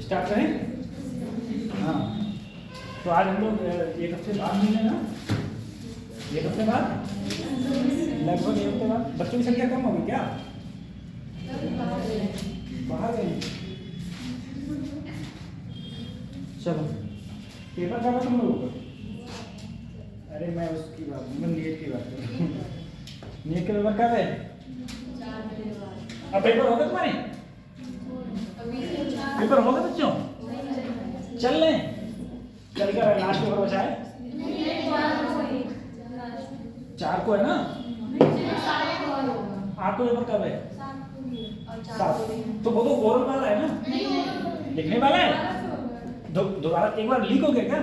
Start करें। हाँ, तो आज हम लोग एक हफ्ते बाद मिले ना, एक हफ्ते बाद, लगभग एक हफ्ते बाद। बच्चों की संख्या कम होगी क्या? बाहर गए। चलो, पेपर कब है तुम लोगों का? अरे मैं उसकी बात, मैं नीट की बात कर रहा हूँ। नीट के पेपर कब है? अब पेपर होगा तुम्हारे? पेपर होगा बच्चों? चल रहे हैं? चल कर लास्ट पेपर बचा है? 4 को है ना? आपको पेपर कब है? 7। तो वो तो ओरल वाला है ना? लिखने वाला है? दोबारा एक बार लीक हो गया क्या?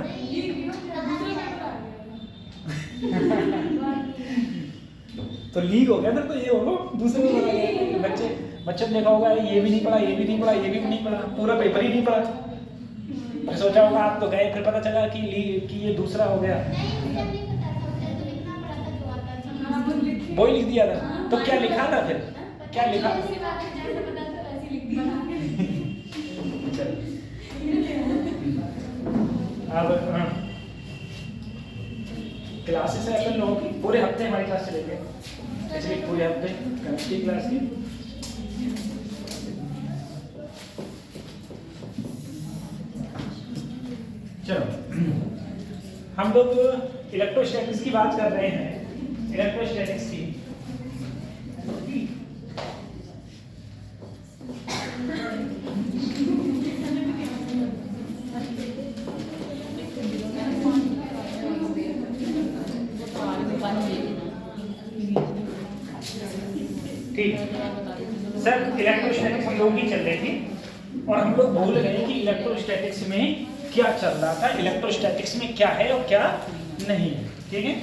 तो लीक हो गया फिर तो ये हो दूसरे को पता गया। बच्चे ने देखा होगा ये भी नहीं पढ़ा, ये भी नहीं पढ़ा, ये भी नहीं पढ़ा, पूरा पेपर ही नहीं पढ़ा। फिर सोचा होगा आप तो गए, फिर पता चला कि ये दूसरा हो गया। वो ही लिख दिया था। तो क्या लिखा था फिर? क्या लिखा? अब क्लासेस है अपन लोगों की, पूरे हफ्ते हमारी क्लास चलेंगे। पिछले पूरे हफ्ते केमिस्ट्री क्लास की। चलो, हम लोग इलेक्ट्रोस्टैटिक्स की बात कर रहे हैं। इलेक्ट्रोस्टैटिक्स की ठीक। सर, इलेक्ट्रोस्टैटिक्स हम लोग की चल रही थी और हम लोग भूल गए कि इलेक्ट्रोस्टैटिक्स में क्या चल रहा था, इलेक्ट्रोस्टैटिक्स में क्या है और क्या नहीं है। ठीक है,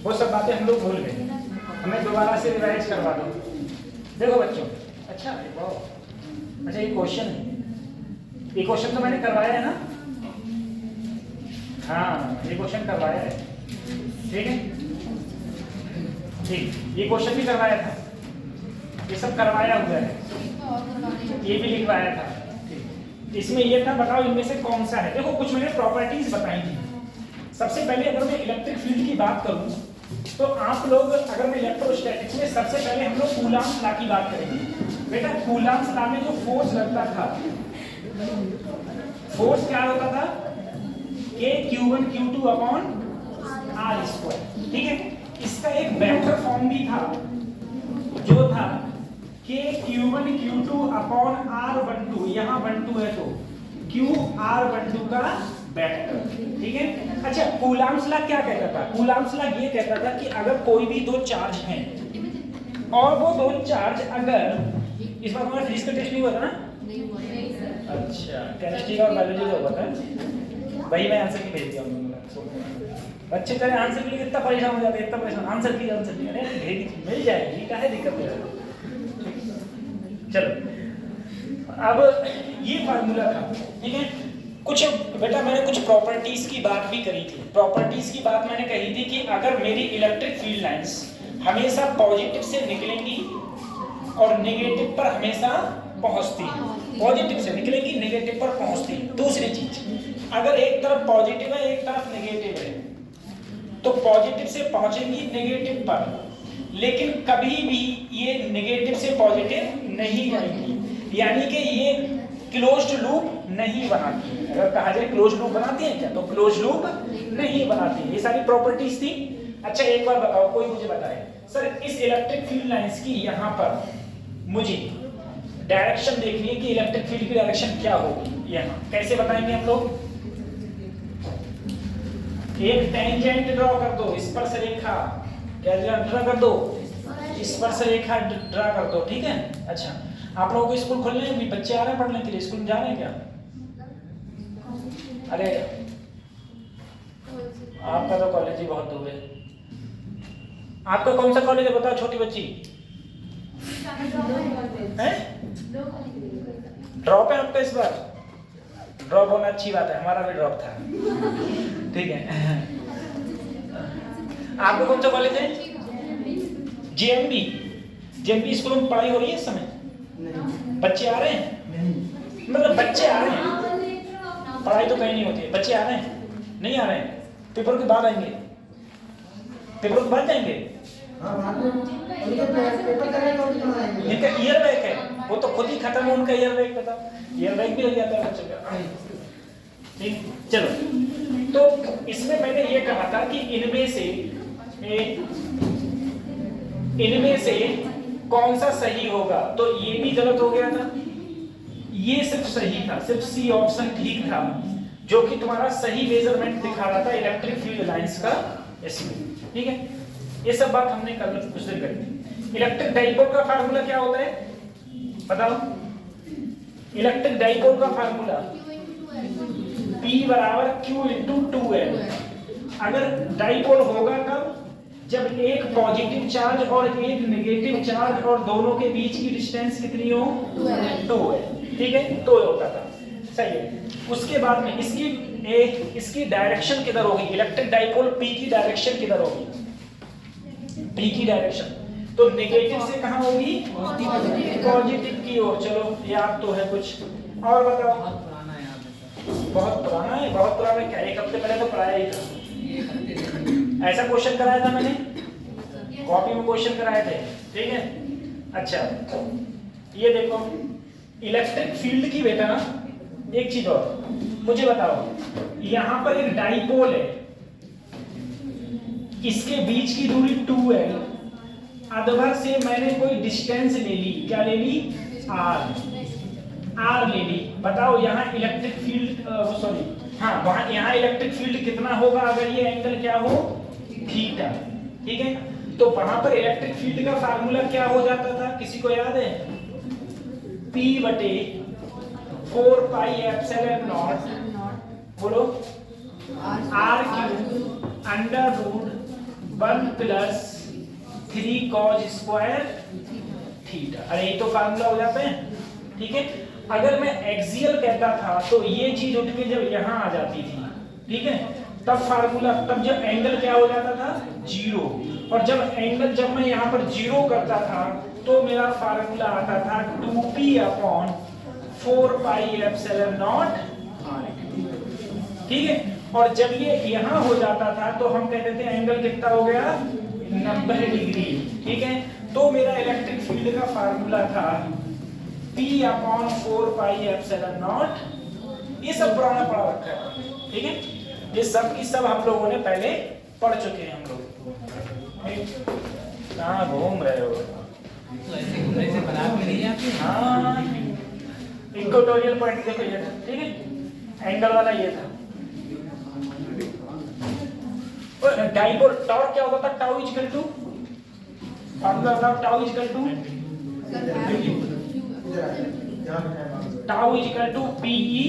वो सब बातें हम लोग भूल गए। हमें दोबारा से रिवाइज करवा दो। देखो बच्चों, अच्छा ये क्वेश्चन है, ये क्वेश्चन तो मैंने करवाया है ना? हाँ, ये क्वेश्चन करवाया है। ठीक है, ठीक, ये क्वेश्चन भी करवाया था, ये सब करवाया हुआ है, ये भी लिखवाया था। इसमें ये था, बताओ इनमें से कौन सा है। देखो, कुछ मैंने प्रॉपर्टीज बताई थी। सबसे पहले अगर मैं इलेक्ट्रिक फील्ड की बात करूं तो आप लोग, अगर मैं इलेक्ट्रोस्टैटिक्स में सबसे पहले हम लोग कूलॉम्स लॉ की बात करेंगे। बेटा, कूलॉम्स लॉ में जो फोर्स लगता था, फोर्स क्या होता था? K Q1 Q2 upon R²। ठीक है, इसका एक वेक्टर फॉर्म भी था जो था K Q1 Q2 upon R12। यहाँ 12 है तो Q R12 का वेक्टर। ठीक है, अच्छा, कूलॉम्स लॉ क्या कहता था? कूलॉम्स लॉ ये कहता था कि अगर कोई भी दो चार्ज हैं और वो दो चार्ज अगर, इस बार हमारा फिजिक्स का टेस्ट नहीं हुआ था ना? अच्छा, केमिस्ट्री का और बायोलॉजी का हुआ था। वही मैं आंसर की भेज दिया हूँ। बच्चे करें आंसर के लिए कितना परेशान हो जाते हैं, इतना परेशान, आंसर की अरे भेज मिल जाएगी, क्या है दिक्कत है। चलो, अब ये फार्मूला था। ठीक है, कुछ बेटा मैंने कुछ प्रॉपर्टीज की बात भी करी थी। प्रॉपर्टीज की बात मैंने कही थी कि अगर मेरी इलेक्ट्रिक फील्ड लाइंस हमेशा पॉजिटिव से निकलेंगी और नेगेटिव पर हमेशा पहुंचती है, पॉजिटिव से निकलेंगी नेगेटिव पर पहुंचती है। दूसरी चीज, अगर एक तरफ पॉजिटिव है एक तरफ नेगेटिव है तो पॉजिटिव से पहुंचेंगी नेगेटिव पर, लेकिन कभी भी ये नेगेटिव से पॉजिटिव नहीं जाएंगी, यानी कि ये क्लोज्ड लूप नहीं बनाती है। अगर कहा जाए क्लोज्ड लूप बनाती है क्या, तो क्लोज्ड लूप नहीं बनाती है। ये सारी प्रॉपर्टीज थी। अच्छा, एक बार बताओ, कोई मुझे बताए सर, इस इलेक्ट्रिक फील्ड लाइंस की यहाँ पर मुझे डायरेक्शन देखनी है कि इलेक्ट्रिक फील्ड की डायरेक्शन क्या होगी। यहाँ कैसे बताएंगे हम लोग? एक टेंजेंट ड्रॉ कर दो, स्पर्श रेखा क्या ड्रा कर दो, स्पर्श रेखा ड्रा कर दो। ठीक है, अच्छा, आप लोगों को स्कूल खोलने हैं, बच्चे आ रहे हैं पढ़ने के लिए, स्कूल जा रहे हैं क्या? अरे आपका तो कॉलेज ही बहुत दूर है। आपका कौन सा कॉलेज है बताओ, छोटी बच्ची? ड्रॉप है आपका इस बार? ड्रॉप होना अच्छी बात है, हमारा भी ड्रॉप था। ठीक है, आपका कौन सा कॉलेज है? जेएमबी स्कूल में पढ़ाई हो रही है इस समय? बच्चे आ रहे हैं? मतलब बच्चे आ रहे हैं, पढ़ाई तो कहीं नहीं होती है, बच्चे आ रहे हैं, नहीं आ रहे हैं, पेपर के बाद आएंगे, पेपर के बाद जाएंगे। इनका ईयर बैक है, वो तो खुद ही खत्म है उनका ईयर बैक, बताओ ईयर बैक भी लग जाता है बच्चों का। ठीक, चलो, तो इसमें मैंने ये कहा था कि इनमें से कौन सा सही होगा, तो ये भी गलत हो गया था, ये सिर्फ सही था, सिर्फ सी ऑप्शन ठीक था, जो कि तुम्हारा सही मेजरमेंट दिखा रहा था इलेक्ट्रिक फील्ड लाइंस का इसमें। ठीक है, ये सब बात हमने कल कुछ दिन करी। इलेक्ट्रिक डाइपोल का फार्मूला क्या होता है बताओ? इलेक्ट्रिक डाइपोल का फार्मूला P बराबर Q इंटू 2L। अगर डाइपोल होगा कब? जब एक पॉजिटिव चार्ज और एक नेगेटिव चार्ज और दोनों के बीच की डिस्टेंस कितनी हो? 2 है। ठीक है, तो होता था, सही है। उसके बाद में इसकी डायरेक्शन किधर होगी? इलेक्ट्रिक डाइपोल P की डायरेक्शन किधर होगी? P की डायरेक्शन तो नेगेटिव से कहां होगी? पॉजिटिव की ओर। चलो याद तो है कुछ और बताओ। बहुत पुराना है, बहुत पुराना है क्या? एक हफ्ते पहले तो पढ़ाया ही था, ऐसा क्वेश्चन कराया था मैंने, कॉपी में क्वेश्चन कराए थे। ठीक है, अच्छा ये देखो इलेक्ट्रिक फील्ड की बेटा ना, एक चीज और मुझे बताओ, यहां पर एक डाइपोल है, इसके बीच की दूरी 2 है, अधवर से मैंने कोई डिस्टेंस ले ली, क्या ले ली? R ले ली। बताओ यहाँ इलेक्ट्रिक फील्ड वहां यहाँ इलेक्ट्रिक फील्ड कितना होगा अगर ये एंगल क्या हो? थीटा। ठीक है, तो वहां पर इलेक्ट्रिक फील्ड का फार्मूला क्या हो जाता था, किसी को याद है? P बटे 4 पाई एप्सिलॉन नॉट, बोलो, R cube under root 1 plus 3 cos square theta. अरे ये तो फार्मूला हो जाता है। ठीक है, अगर मैं एक्सियल कहता था तो ये चीज उठ के जब यहाँ आ जाती थी, ठीक है, तब फार्मूला, तब जब एंगल क्या हो जाता था? 0। और जब मैं यहाँ पर 0 करता था तो मेरा फार्मूला आता था 2p upon 4 pi epsilon not. ठीक है, और जब ये यहाँ हो जाता था तो हम कहते थे एंगल कितना हो गया? 90 डिग्री। ठीक है, तो मेरा इलेक्ट्रिक फील्ड का फार्मूला था P upon 4 pi epsilon not. ये सब पुराना पढ़ा रखा है। ठीक है, ये सब की सब हम लोगों ने पहले पढ़ चुके हैं। हम लोग कहाँ घूम रहे हो? ऐसे बना के नहीं आते। हाँ, इक्वेटोरियल पॉइंट देखो ये था। ठीक है, एंगल वाला ये था। डाइपोल टॉर्क क्या होता था? टाउ इक्वल टू, फार्मूला बताओ, tau equal to tau equal to PE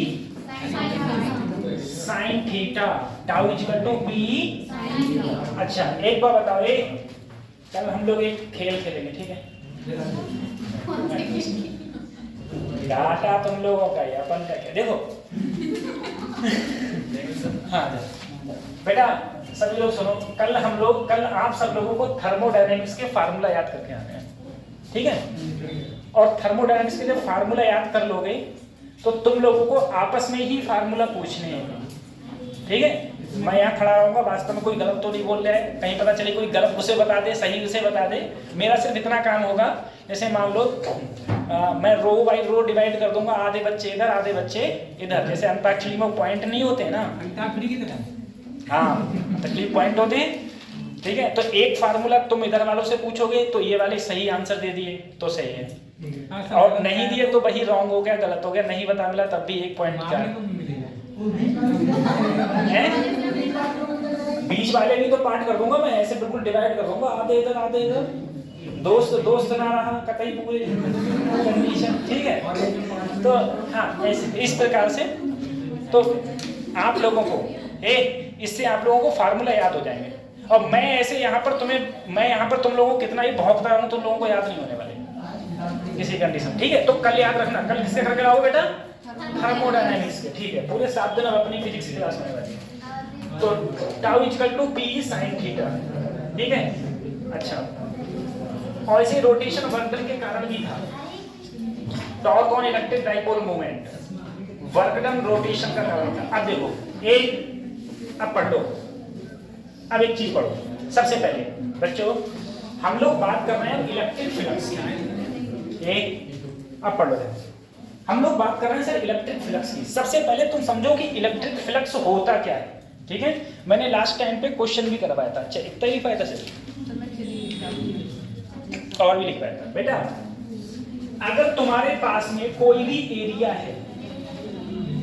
sin theta. Tau equal to PE। अच्छा एक बार बताओ, कल हम लोग एक खेल खेलेंगे, ठीक है? डाटा तुम लोगों का है, अपन का क्या? देखो हाँ बेटा सभी लोग सुनो, कल आप सब लोगों को थर्मोडायनेमिक्स के फार्मूला याद करके आने हैं। ठीक है, और थर्मोडायनेमिक्स के जब फार्मूला याद कर लोगे तो तुम लोगों को आपस में ही फार्मूला पूछने हैं। ठीक है, मैं यहाँ खड़ा रहूंगा, वास्तव में कोई गलत तो नहीं बोल रहा है, कहीं पता चले कोई गलत उसे बता दे, सही उसे बता दे। मेरा सिर्फ इतना काम होगा, जैसे मान लो मैं रो बाई रो डिवाइड कर दूंगा, आधे बच्चे इधर आधे बच्चे इधर, जैसे अंताक्षरी में पॉइंट नहीं होते ना, अंताक्षरी की तरह। हाँ तकलीफ पॉइंट होते हैं। ठीक है, तो एक फार्मूला तुम इधर वालों से पूछोगे तो ये वाले सही आंसर दे दिए तो सही है, और नहीं दिए तो वही रॉन्ग हो गया, गलत हो गया, नहीं बता मिला तब भी 1 पॉइंट का है। बीच वाले भी तो पार्ट कर दूंगा मैं, ऐसे बिल्कुल डिवाइड कर दूंगा, आधे इधर आधे इधर, दोस्त ना रहा कतई पूरे कंडीशन। ठीक है, तो हाँ ऐसे इस प्रकार से तो आप लोगों को इससे आप लोगों को फार्मूला याद हो जाएंगे। और मैं ऐसे यहाँ पर तुम लोगों को कितना ही भौंकता रहूं, तुम लोगों को याद नहीं होने वाले किसी कंडीशन। ठीक है, तो कल याद रखना, कल किसके करके लाओ बेटा? थर्मोडायनामिक्स के। ठीक है, पूरे 7 दिन अब अपनी फिजिक्स की क्लास होने वाली है। तो tau equal to PE sin theta. ठीक है, अच्छा और इसे रोटेशन वर्तन के कारण भी था। Torque on electric dipole moment, work done rotation का कारण था। अब देखो एक, अब पढ़ लो, अब एक चीज पढ़ो। सबसे पहले बच्चों हम लोग बात कर रहे हैं इलेक्ट्रिक फ्लक्स की। एक, अब पढ़ लो, हम लोग बात कर रहे हैं सर इलेक्ट्रिक फ्लक्स की। सबसे पहले तुम समझो कि इलेक्ट्रिक फ्लक्स होता क्या है, ठीक है। मैंने लास्ट टाइम पे क्वेश्चन भी करवाया था। अच्छा इतना ही लिखवाया था सर, और भी लिखवाया था। बेटा अगर तुम्हारे पास में कोई भी एरिया है,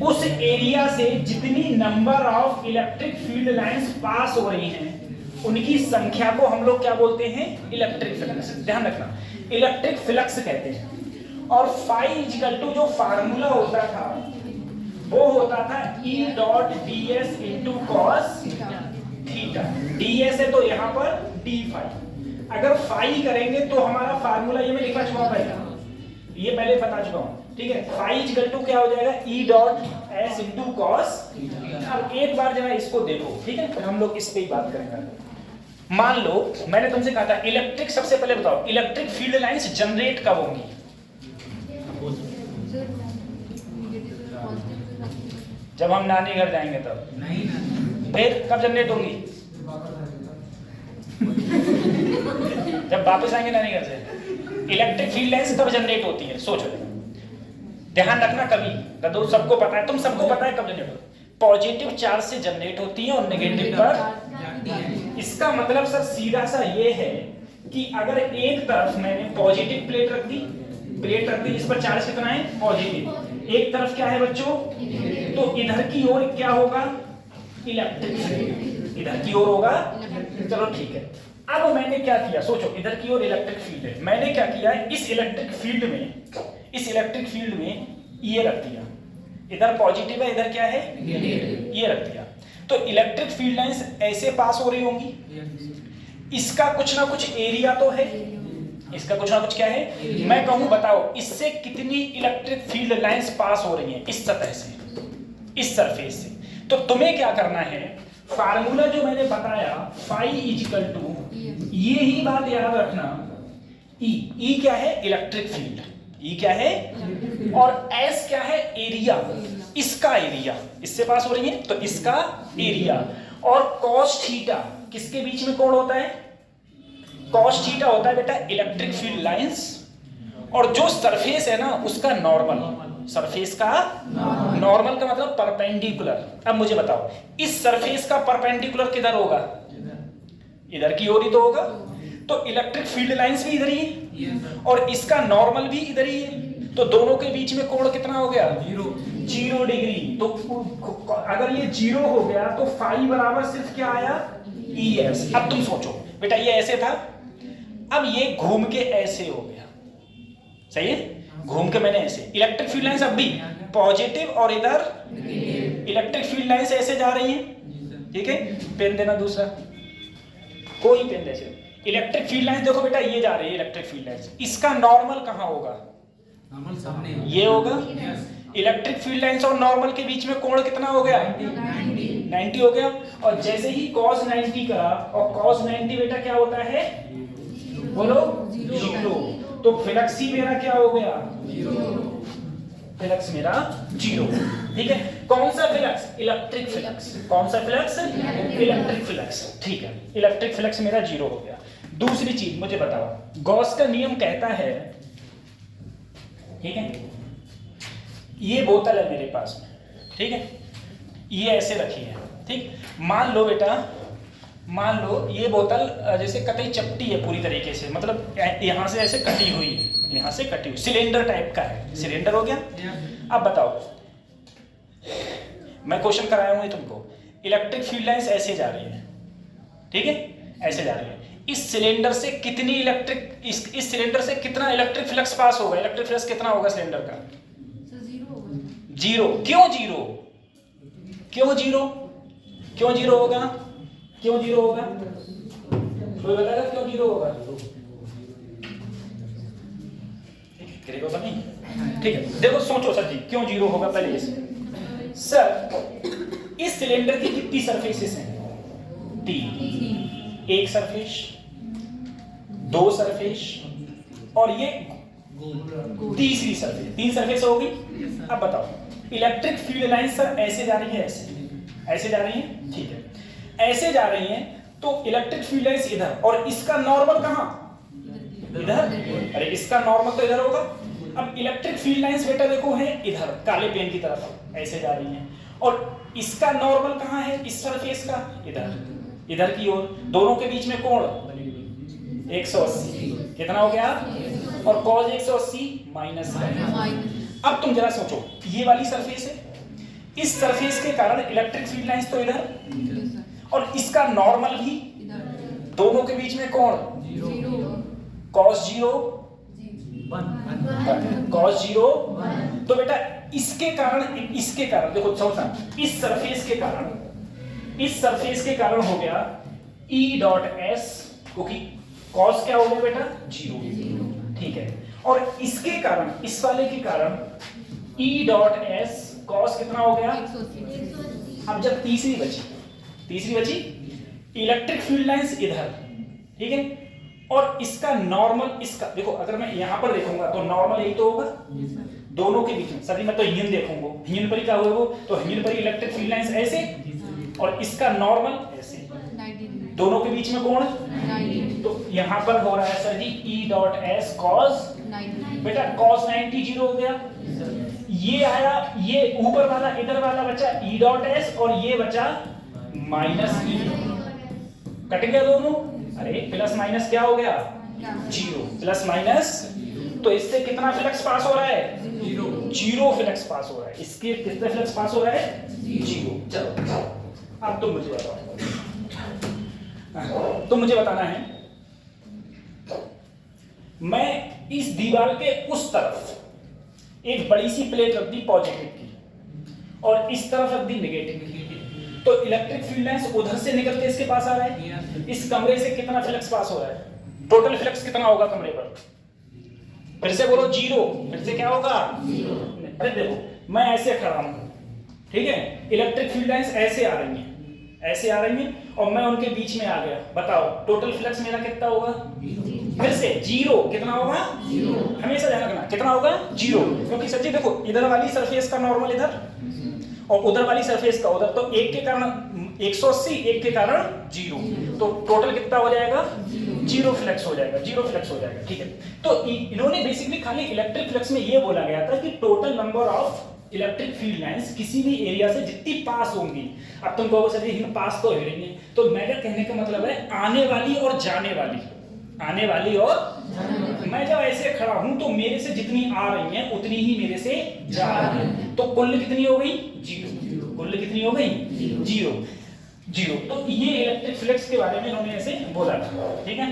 उस एरिया से जितनी number of electric field lines pass हो रही हैं उनकी संख्या को हम लोग क्या बोलते हैं, इलेक्ट्रिक फ्लक्स। ध्यान रखना, इलेक्ट्रिक फ्लक्स कहते हैं। और फाई इक्वल टू जो फार्मूला होता था वो होता था E dot ds into cos theta. ds है तो यहाँ पर d फाई। अगर फाई करेंगे तो हमारा फार्मूला ये मैं लिखा चुका हूँ, ये पहले बता चुका हूँ, ठीक है। फाई इक्वल टू क्या हो जाएगा, E dot s into cos. अब एक बार जरा इसको देखो, ठीक है, फिर हम लोग इस पे ही बात करेंगे। मान लो मैंने तुमसे कहा था इलेक्ट्रिक, सबसे पहले बताओ इलेक्ट्रिक फील्ड लाइंस जनरेट कब होंगी? जब हम नानी घर जाएंगे तब। नहीं ना, फिर कब जनरेट होंगी? जब वापस आएंगे नानी घर से। इलेक्ट्रिक फील्ड लाइंस कब जनरेट होती है, सोचो, ध्यान रखना। कभी तो सबको पता है, तुम सबको पता है कब जनरेट होती है। पॉजिटिव चार्ज से जनरेट होती है और नेगेटिव पर। इसका मतलब सर सीधा सा ये है कि अगर एक तरफ मैंने पॉजिटिव प्लेट रख दी, जिस पर चार्ज कितना है, पॉजिटिव, एक तरफ क्या है बच्चों, तो इधर की ओर क्या होगा, इलेक्ट्रिक फील्ड इधर की ओर होगा। चलो ठीक है, अब मैंने क्या किया, सोचो इधर की ओर इलेक्ट्रिक फील्ड है, मैंने क्या किया, इस इलेक्ट्रिक फील्ड में ये रख दिया, इधर पॉजिटिव है, इधर क्या है, ये रख दिया। तो इलेक्ट्रिक फील्ड लाइंस ऐसे पास हो रही होंगी। इसका कुछ ना कुछ एरिया तो है, इसका कुछ ना कुछ क्या है। मैं कहूं बताओ इससे कितनी इलेक्ट्रिक फील्ड लाइंस पास हो रही हैं, इस सतह से, इस सरफेस से। तो तुम्हें क्या करना है, फार्मूला जो मैंने बताया फाई इक्वल टू, ये ही बात याद रखना, ई क्या है, इलेक्ट्रिक फील्ड, ई क्या है, और एस क्या है, एरिया, इसका एरिया, इससे पास हो रही है तो इसका एरिया। और कॉस थीटा किसके बीच में कोण होता है, कॉस थीटा होता है बेटा इलेक्ट्रिक फील्ड लाइंस, और जो सरफेस है ना उसका नॉर्मल, सरफेस का नॉर्मल का मतलब परपेंडिकुलर। अब मुझे बताओ इस सरफेस का परपेंडिकुलर किधर होगा, इधर की ओर ही तो होगा। तो इलेक्ट्रिक फील्ड लाइंस भी इधर ही है और इसका नॉर्मल भी इधर ही है, तो दोनों के बीच में कोण कितना हो गया, 0 डिग्री। तो अगर ये 0 हो गया तो फाई बराबर सिर्फ क्या आया, ES। अब तुम सोचो बेटा ये ऐसे था, अब ये घूम के ऐसे हो गया, सही है, घूम के मैंने ऐसे, इलेक्ट्रिक फील्ड लाइंस अब भी पॉजिटिव और इधर इलेक्ट्रिक फील्ड लाइंस ऐसे जा रही हैं, ठीक है। पेन देना दूसरा, कोई पेन दे। इलेक्ट्रिक फील्ड लाइंस देखो बेटा ये जा रही है इलेक्ट्रिक फील्ड लाइंस, इसका नॉर्मल कहाँ होगा, नॉर्मल सामने ये होगा। इलेक्ट्रिक फील्ड लाइंस और नॉर्मल के बीच में कोण कितना हो गया, 90 हो गया। और जैसे ही cos 90 करा, और cos 90 बेटा क्या होता है, बोलो 0, तो फ्लक्स ही मेरा क्या हो गया, 0, फ्लक्स मेरा 0, ठीक है। कौन सा फ्लक्स, इलेक्ट्रिक फ्लक्स, कौन सा फ्लक्स, इलेक्ट्रिक फ्लक्स, ठीक है। इलेक्ट्रिक फ्लक्स मेरा 0 हो गया। दूसरी चीज मुझे बताओ, गॉस का नियम कहता है, ठीक है, ये बोतल है मेरे पास में, ठीक है, ये ऐसे रखी है, ठीक। मान लो बेटा, मान लो ये बोतल जैसे कतई चपटी है पूरी तरीके से, मतलब यहाँ से ऐसे कटी हुई है, यहाँ से कटी हुई, सिलेंडर टाइप का है, सिलेंडर हो गया। अब बताओ, मैं क्वेश्चन कराया हूँ तुमको, इलेक्ट्रिक फील्ड लाइंस ऐसे जा रही है, ठीक है, ऐसे जा रही है। इस सिलेंडर से कितनी इलेक्ट्रिक, इस सिलेंडर से कितना इलेक्ट्रिक फ्लक्स पास होगा, इलेक्ट्रिक फ्लक्स कितना होगा सिलेंडर का, 0। क्यों 0, क्यों 0, क्यों 0 होगा, क्यों 0 होगा, कोई बताएगा क्यों 0 होगा, करेगा तो नहीं, ठीक है। देखो सोचो सर जी क्यों 0 होगा, पहले इसे सर, इस सिलेंडर की कितनी सरफेसेस हैं, 3, एक सरफेस, 2 सरफेस, और ये गोल। तीसरी सरफेस, 3 सरफेस हो गई। अब बताओ इलेक्ट्रिक फील्ड लाइन सर ऐसे जा रही है, ऐसे जा रही है, ठीक है, ऐसे जा रही है, तो इलेक्ट्रिक फील्ड लाइंस इधर और इसका नॉर्मल कहाँ, इधर। अरे इसका नॉर्मल तो इधर होगा। अब इलेक्ट्रिक फील्ड लाइंस बेटा देखो है इधर काले पेन की तरफ ऐसे जा रही हैं, और इसका नॉर्मल कहाँ है, इस सरफेस का, इधर की ओर। दोनों के बीच में कोण 180, कितना हो गया, और cos 180 माइनस। अब तुम जरा सोचो, ये वाली सरफेस है, इस सरफेस के कारण इलेक्ट्रिक फील्ड लाइंस तो इधर, और इसका नॉर्मल भी, दोनों के बीच में कोण cos 0 cos 0। तो बेटा इसके कारण देखो समझना, इस सरफेस के कारण हो गया E डॉट S, क्योंकि cos क्या हो गया बेटा 0, ठीक है, और इसके कारण, इस वाले के कारण E डॉट S cos कितना हो गया। अब जब तीसरी बची इलेक्ट्रिक फील्ड लाइंस इधर, ठीक है, और इसका नॉर्मल, इसका देखो अगर मैं यहां पर देखूंगा तो नॉर्मल यही तो होगा दोनों के बीच में। सभी मैं तो हीन देखूंगा, हीन पर क्या होगा वो, तो हीन पर इलेक्ट्रिक फील्ड लाइंस ऐसे और इसका नॉर्मल ऐसे, दोनों के बीच में कोण, तो यहां पर हो रहा है सर जी E डॉट S cos, बेटा cos 90 0 हो गया। ये आया, ये ऊपर वाला इधर वाला बचा E डॉट S, और ये बचा माइनस E, कट गया दोनों। अरे प्लस माइनस क्या हो गया 0, प्लस माइनस, तो इससे कितना फ्लक्स पास हो रहा है, 0 फ्लक्स पास हो रहा है। इसके कितने फ्लक्स पास हो रहा है, 0। चलो अब तुम मुझे बताओ, तो मुझे बताना है, मैं इस दीवार के उस तरफ एक बड़ी सी प्लेट रख दी पॉजिटिव की, और इस तरफ रख दी नेगेटिव की, तो इलेक्ट्रिक फील्ड लाइंस उधर से निकल के इसके पास आ रहा है। इस कमरे से कितना फ्लक्स पास हो रहा है, टोटल फ्लक्स कितना होगा कमरे पर, फिर से बोलो 0, फिर से क्या होगा 0। अरे देखो मैं ऐसे खड़ा हूं, ठीक है, इलेक्ट्रिक फील्ड लाइंस ऐसे आ रही हैं, और मैं उनके बीच में आ गया, बताओ टोटल फ्लक्स मेरा कितना होगा, फिर से 0, कितना होगा 0, हमेशा ध्यान रखना कितना होगा 0, क्योंकि सच्ची देखो इधर वाली सरफेस का नॉर्मल इधर और उधर वाली सरफेस का उधर, तो एक के कारण 180, एक के कारण 0, तो टोटल कितना हो जाएगा 0 फ्लक्स हो जाएगा, ठीक है। तो इन्होंने बेसिकली खाली इलेक्ट्रिक फ्लक्स में ये बोला गया था कि total number of electric field lines किसी भी एरिया से जितनी पास होंगी। अब तुम कहोगे सर जी पास तो हो रही है, तो मेरा कहने का मतलब है आने वाली और जाने वाली, मैं जब ऐसे खड़ा हूं तो मेरे से जितनी आ रही हैं उतनी ही मेरे से जा रही हैं, तो कुल कितनी हो गई 0, कुल कितनी हो गई 0। तो ये इलेक्ट्रिक फ्लक्स के बारे में इन्होंने ऐसे बोला था, ठीक है।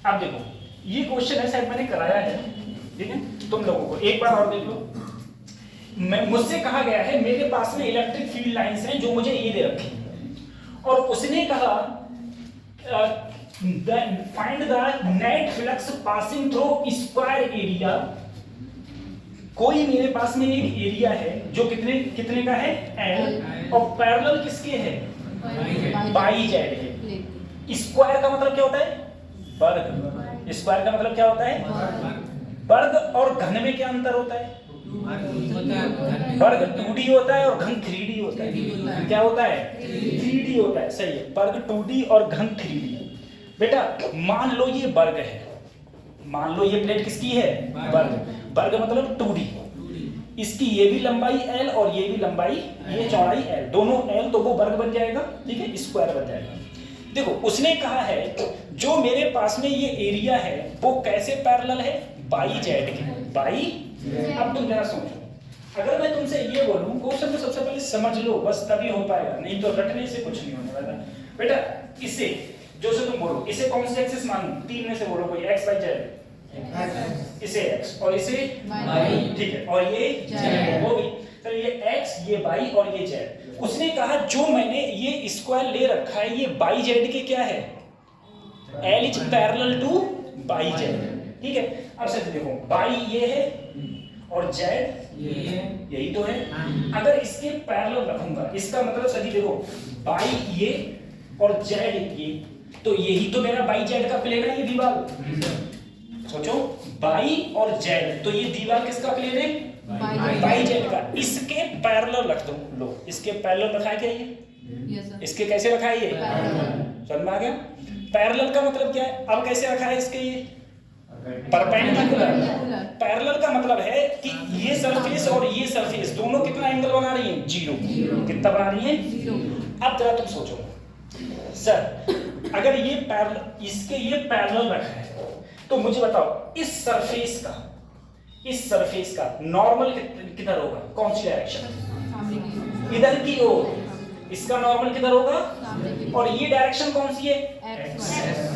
अब देखो ये क्वेश्चन है शायद मैंने कराया है, ठीक है, तुम लोगों को एक बार और देख लो। मुझसे कहा गया है मेरे पास में इलेक्ट्रिक फील्ड लाइंस हैं जो मुझे ये दे रखी हैं, और उसने कहा find the net flux passing through square area. कोई मेरे पास में एक एरिया है जो कितने का है L, और पैरेलल किसके है बाई जेड है। स्क्वायर का मतलब क्या होता है वर्ग, स्क्वायर का मतलब क्या होता है वर्ग, और घन में क्या अंतर होता है, वर्ग 2D होता है और घन 3D होता है। क्या होता है 3D होता है, सही है, वर्ग 2D और घन 3D। बेटा मान लो ये वर्ग है, मान लो ये प्लेट किसकी है वर्ग मतलब 2D, इसकी ये भी लंबाई L और ये भी लंबाई, ये चौड़ाई L, दोनों L, तो वो वर्ग बन जाएगा, ठीक है, स्क्वायर बन जाएगा। देखो उसने कहा है जो मेरे पास में ये एरिया है वो कैसे पैरेलल है बाई जेड के, बाई। अब तुम जरा सोचो, अगर मैं तुमसे ये बोलूं क्वेश्चन तो सबसे पहले समझ लो बस, तभी हो पाएगा, नहीं तो रटने से कुछ नहीं होने वाला। बेटा इसे जो से तुम बोलो, इसे कौन सी एक्सिस मानूं, 3 में से बोलो कोई x y z, इसे x और इसे y, ठीक है, और ये z हो गई। तो ये x, ये y और ये z। उसने कहा जो मैंने ये स्क्वायर ले रखा है ये बाई जेड के क्या है L is parallel two by Z, ठीक है। अब से देखो बाई ये है और जेड यही तो है। अगर इसके पैरेलल रखूंगा इसका मतलब सभी देखो बाई ये और जेड ये, तो यही तो मेरा बाई जेड का प्लेन है ये दीवार। सोचो बाई और जेड, तो ये दीवार किसका प्लेन है? बाई जेड का। इसके पैरेलल रख दो, लो इसके पैरेलल रखा है क्या ये? Yes sir. इसके कैसे रखा है ये? समझ में आ गया? पैरेलल का मतलब क्या है? अब कैसे रखा है इसके ये? परपेंडिकुलर। पैरेलल का मतलब है कि ये सरफेस और ये सरफेस दोनों कितना एंगल बना रही है? 0। कितना बना रही है? 0। अब जरा तुम सोचो सर, अगर ये पैरेलल, इसके ये पैरेलल रखा है, तो मुझे बताओ इस सरफेस का नॉर्मल किधर होगा? कौन सी डायरेक्शन? इधर की ओर। इसका नॉर्मल किधर होगा? और ये डायरेक्शन कौन सी है? X।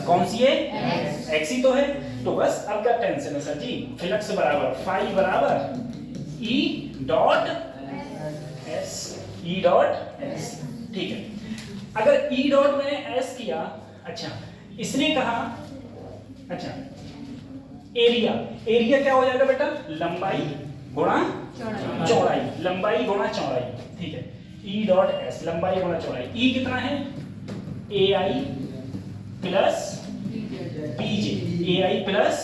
कौन सी है? x ही तो है। तो बस अब क्या टेंशन है सर जी? फ्लक्स बराबर फाई बराबर E dot S। E dot S, ठीक है। अगर E डॉट मैंने S किया, अच्छा इसने कहा, अच्छा एरिया क्या हो जाएगा बेटा? लंबाई गुणा चौड़ाई, लंबाई गुणा चौड़ाई, ठीक है। E डॉट S, लंबाई गुणा चौड़ाई। E कितना है? AI plus BJ, AI plus,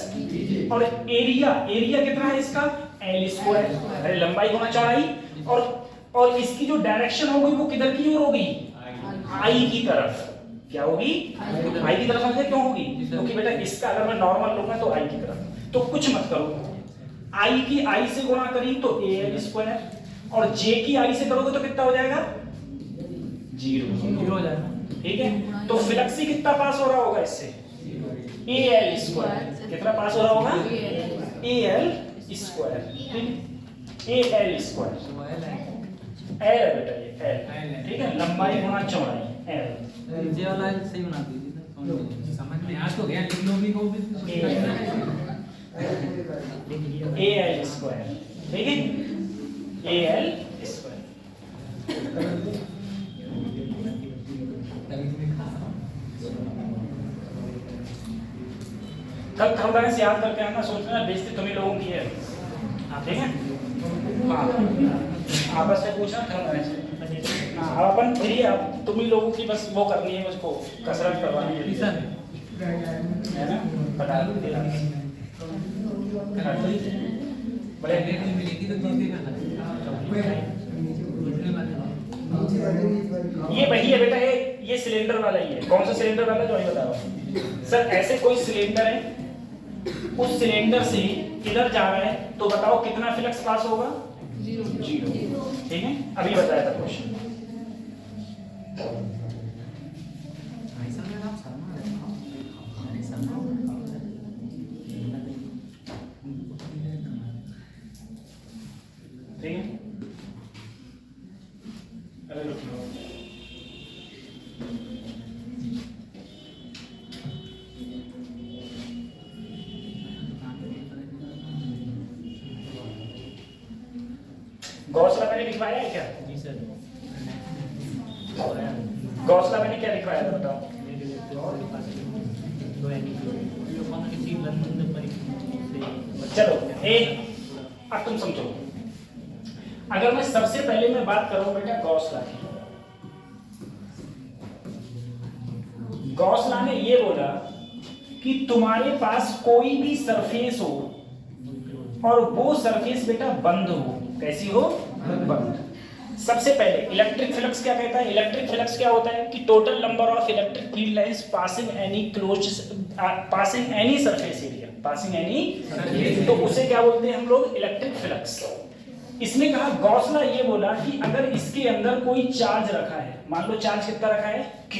और एरिया कितना है इसका? L स्क्वायर, अरे लंबाई गुणा चौड़ाई। और इसकी जो डायरेक्शन होगी वो किधर की ओर होगी? I की तरफ। क्या होगी? I की तरफ। समझे क्यों होगी? क्योंकि बेटा इसका अगर मैं नॉर्मल लूंगा तो I की तरफ। तो कुछ मत करो, I की I से गुणा करी तो AL स्क्वायर, और J की I से करोगे तो कितना हो जाएगा? 0 हो जाएगा। ठीक है। तो फ्लक्स ही कितना पास हो रहा होगा इससे? AL square. कितना पास हो रहा होगा? AL स्क्वायर, ठीक है। AL स्क्वायर, L है बेटा ये L, ठीक है। लंबाई गुणा चौड़ाई L। ये वाला सही बना दीजिए, समझ में आ तो गया, लिख लो भी को भी। AL स्क्वायर, ठीक है। AL square. कल थर्मोडायनेमिक्स याद करके आना, सोचना बेइज्जती तुम्ही लोगों की है, ठीक है। हाँ आपस में पूछना थर्मोडायनेमिक्स। हाँ अपन फ्री, अब तुम्ही लोगों की बस वो करनी है, मुझको कसरत करवानी है, है ना? बता दो बड़े रेट में मिलेगी तो चीजें का ये वही है बेटा, ये सिलेंडर वाला ही है। कौन सा सिलेंडर वाला? जो मैं बता रहा हूँ सर, ऐसे कोई सिलेंडर है, उस सिलेंडर से किधर जा रहा है, तो बताओ कितना फ्लक्स पास होगा? 0, ठीक है। अभी बताया था क्वेश्चन। ठीक है। अरे रुको, गौसला मैंने लिखवाया है क्या? जी सर। गौसला मैंने क्या लिखवाया था बताओ? चलो एक, अब तुम समझो, अगर मैं सबसे पहले मैं बात करूं बेटा गौसला की, गौसला ने ये बोला कि तुम्हारे पास कोई भी सरफेस हो और वो सरफेस बेटा बंद हो। कैसी हो? बंद। सबसे पहले इलेक्ट्रिक फ्लक्स क्या कहता है? इलेक्ट्रिक फ्लक्स क्या होता है कि total number of electric field lines passing any passing any surface area, passing any, तो उसे क्या बोलते हैं हम लोग? Electric flux. इसमें कहा, गौसला ये बोला कि अगर इसके अंदर कोई चार्ज रखा है, मान लो चार्ज कितना रखा है? Q,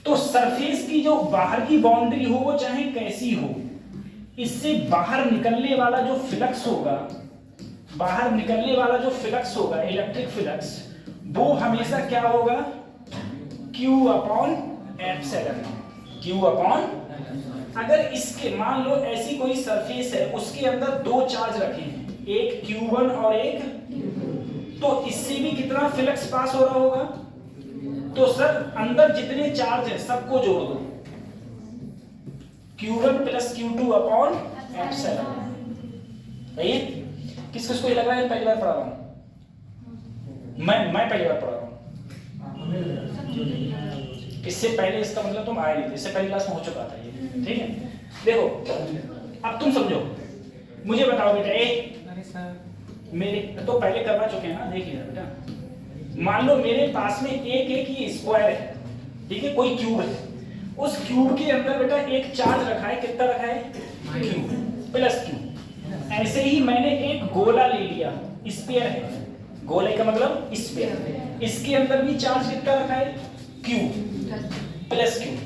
तो सरफेस की जो बाहर की बाउंड्री हो वो चाहे कैसी हो, इससे बाहर निकलने वाला जो फ्लक्स होगा, बाहर निकलने वाला जो फ्लक्स होगा, इलेक्ट्रिक फ्लक्स, वो हमेशा क्या होगा? Q upon epsilon. Q upon, अगर इसके मान लो ऐसी कोई सरफेस है, उसके अंदर दो चार्ज रखे हैं, एक Q1 और एक, तो इससे भी कितना फ्लक्स पास हो रहा होगा? तो सर अंदर जितने चार्ज है सबको जोड़ दो, Q1 plus Q2 upon epsilon. सही है? किस किस को ये लग रहा है पहली बार पढ़ा रहा हूं? मैं पहली बार पढ़ा रहा हूं। इससे पहले इसका मतलब तुम आए नहीं थे, इससे पहली क्लास में हो चुका था ये, ठीक है। देखो अब तुम समझो, मुझे बताओ बेटा ए अरे सर मेरे तो पहले करवा चुके हैं ना, देखिए बेटा, मान लो मेरे पास में एक ये स्क्वायर है, ठीक है, कोई क्यूब है, उस क्यूब के अंदर बेटा एक चार्ज रखा है, कितना रखा है, क्यूब प्लस क्यूब। ऐसे ही मैंने एक गोला ले लिया, स्फीयर है, गोले का मतलब स्फीयर, इसके अंदर भी चार्ज कितना रखा है, क्यूब प्लस क्यूब।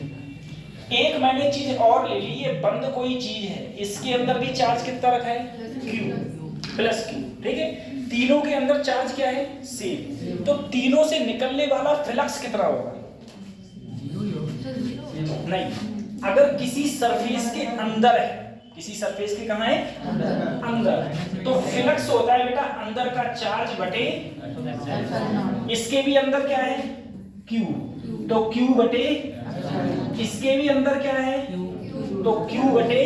एक मैंने चीज और ले ली, ये बंद कोई चीज है, इसके अंदर भी चार्ज कितना रखा है, क्यूब प्लस क्यूब, ठीक है। तीनों के अंदर चार्ज क्या है, सेम। तो तीनों से निकलने वाला फ्लक्स कितना होगा, नहीं, अगर किसी सरफेस के अंदर है, किसी सरफेस के कहां है, अंदर है, तो फ्लक्स होता है बेटा अंदर का चार्ज बटे, इसके भी अंदर क्या है, क्यू, तो क्यू बटे, इसके भी अंदर क्या है, तो क्यू बटे।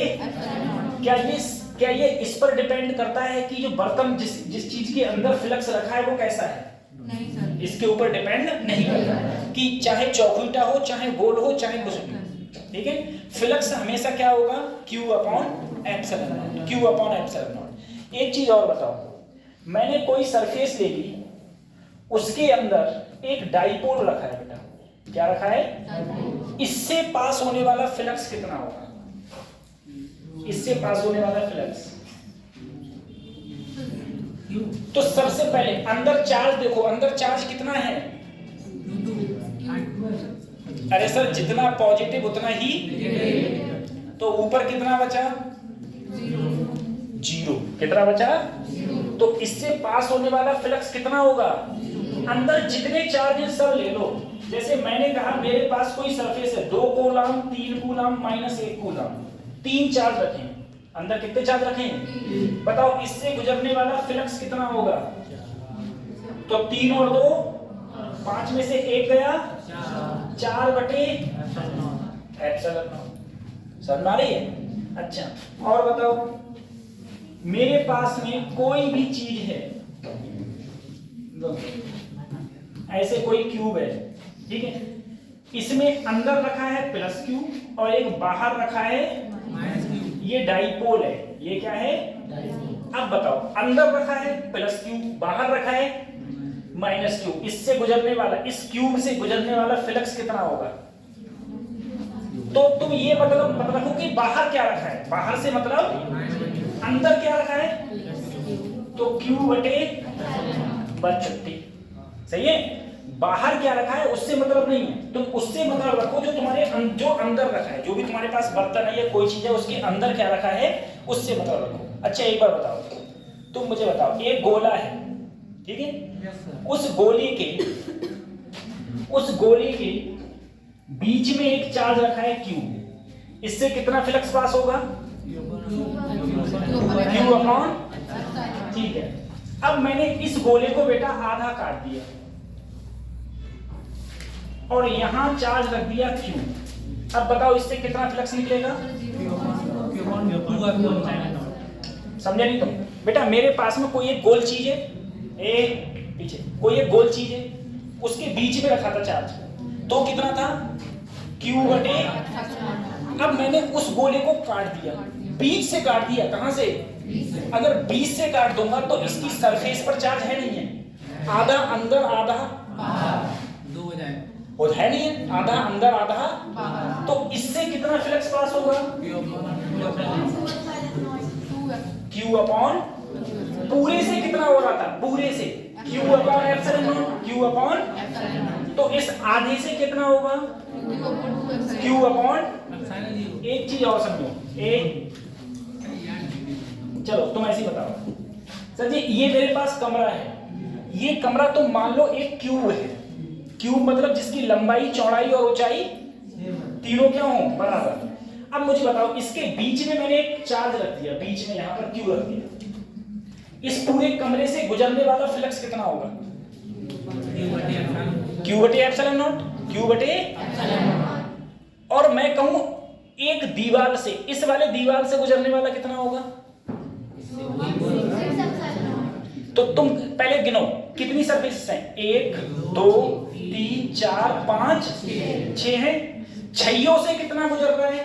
क्या ये इस पर डिपेंड करता है कि जो बर्तन जिस चीज के अंदर फ्लक्स रखा है वो कैसा है, नहीं सर, इसके ऊपर डिपेंड नहीं करता कि चाहे चौखुटा हो, चाहे गोल हो, चाहे कुछ भी, ठीक है। फ्लक्स हमेशा क्या होगा, Q upon epsilon not, Q upon epsilon not. एक चीज और बताओ, मैंने कोई सरफेस ले ली, उसके अंदर एक डाइपोल रखा है बेटा, क्या रखा है, इससे पास होने वाला फ्लक्स कितना होगा, इससे पास होने वाला फ्लक्स। तो सबसे पहले अंदर चार्ज देखो, अंदर चार्ज कितना है, अरे सर जितना पॉजिटिव उतना ही, तो ऊपर कितना बचा, जीरो, कितना बचा, तो इससे पास होने वाला फ्लक्स कितना होगा, अंदर जितने चार्जेस सब ले लो। जैसे मैंने कहा मेरे पास कोई सरफेस है, 2 कूलम 3 कूलम -1 कूलम, 3 चार्ज रखे हैं, अंदर कितने चार्ज रखे हैं, बताओ इससे गुजरने वाला फ्लक्स कितना होगा, तो 3 और 2 5 में से 1 गया, 4 बटे एप्सिलॉन नॉट। समझ आ रही है, अच्छा और बताओ, मेरे पास में कोई भी चीज है, ऐसे कोई क्यूब है, ठीक है, इसमें अंदर रखा है प्लस क्यूब और एक बाहर रखा है माइनस क्यूब, ये डाइपोल है, ये क्या है, अब बताओ अंदर रखा है प्लस क्यूब, बाहर रखा है माइनस क्यूब, इससे गुजरने वाला, इस क्यूब से गुजरने वाला फ्लक्स कितना होगा। तो तुम ये मतलब रखो कि बाहर क्या रखा है, बाहर से मतलब अंदर क्या रखा है, तो क्यू बटे बस छुट्टी, सही है। बाहर क्या रखा है उससे मतलब नहीं है, तुम उससे मतलब रखो जो तुम्हारे जो अंदर रखा है, जो भी तुम्हारे पास बर्तन है या कोई चीज है उसके अंदर क्या रखा है उससे मतलब रखो। अच्छा एक बार बताओ, तुम मुझे बताओ, एक गोला है, ठीक है, उस गोले के बीच में एक चार्ज रखा है क्यू, इससे कितना फ्लक्स पास होगा, क्यू अपॉन, ठीक है। अब मैंने इस गोले को बेटा आधा काट दिया और यहां चार्ज रख दिया क्यू, अब बताओ इससे कितना फ्लक्स निकलेगा, समझे नहीं तुम बेटा। मेरे पास में कोई एक गोल चीज है, एक पीछे कोई एक गोल चीज है, उसके बीच में रखा था चार्ज, तो कितना था क्यू बटे, अब मैंने उस गोले को काट दिया, बीच से काट दिया, कहां से, अगर बीच से काट दूंगा तो इसकी सरफेस पर चार्ज है नहीं है, आधा अंदर आधा दो हो जाए, वो है नहीं है, आधा अंदर आधा, तो इससे कितना फ्लक्स पास होगा, क्यू अपॉन, पूरे से कितना हो रहा था, पूरे से Q upon epsilon not, Q upon, तो इस आधे से कितना होगा, क्यू अपॉन। एक चीज और समझो, एक चलो तुम ऐसे बताओ सर जी, ये मेरे पास कमरा है, ये कमरा तुम मान लो एक क्यूब है, क्यूब मतलब जिसकी लंबाई चौड़ाई और ऊंचाई तीनों क्या हो बराबर। अब मुझे बताओ इसके बीच में मैंने एक चार्ज रख दिया, बीच में यहां पर क्यू रख दिया, इस पूरे कमरे से गुजरने वाला फ्लक्स कितना होगा, क्यू बटे एप्सिलॉन नॉट, क्यू बटे, और मैं कहूं एक दीवार से, इस वाले दीवार से गुजरने वाला कितना होगा, तो तुम पहले गिनो कितनी सरफेस हैं, 1 2 3 4 5 6 है, 6 से कितना गुजर रहा है,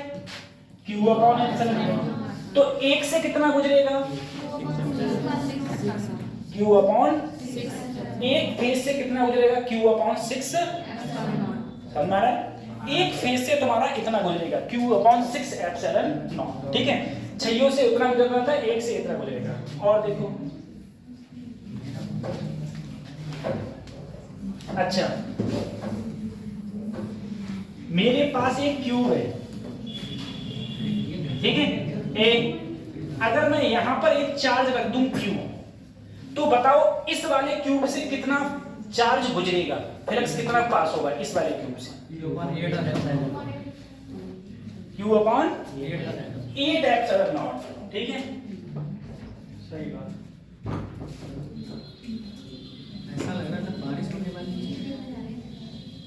क्यू अपॉन एप्सिलॉन नॉट, तो 1 से कितना गुजरेगा? Q अपॉन 1 फेज से कितना गुजरेगा? Q upon 6। समझ में आ रहा है? एक फेज से तुम्हारा इतना गुजरेगा Q अपॉन 6 एप्सिलॉन नॉट। ठीक है, 6 से उतना गुजर रहा था, 1 से इतना गुजरेगा। और देखो, अच्छा मेरे पास एक क्यूब है, ठीक है, एक अगर मैं यहां पर एक चार्ज रख दूं Q, तो बताओ इस वाले क्यूब से कितना चार्ज गुजरेगा, फ्लक्स कितना पास होगा इस वाले क्यूब से? Q upon 8 epsilon not. ठीक है, सही बात। ऐसा लग रहा था बारिश होने वाली है।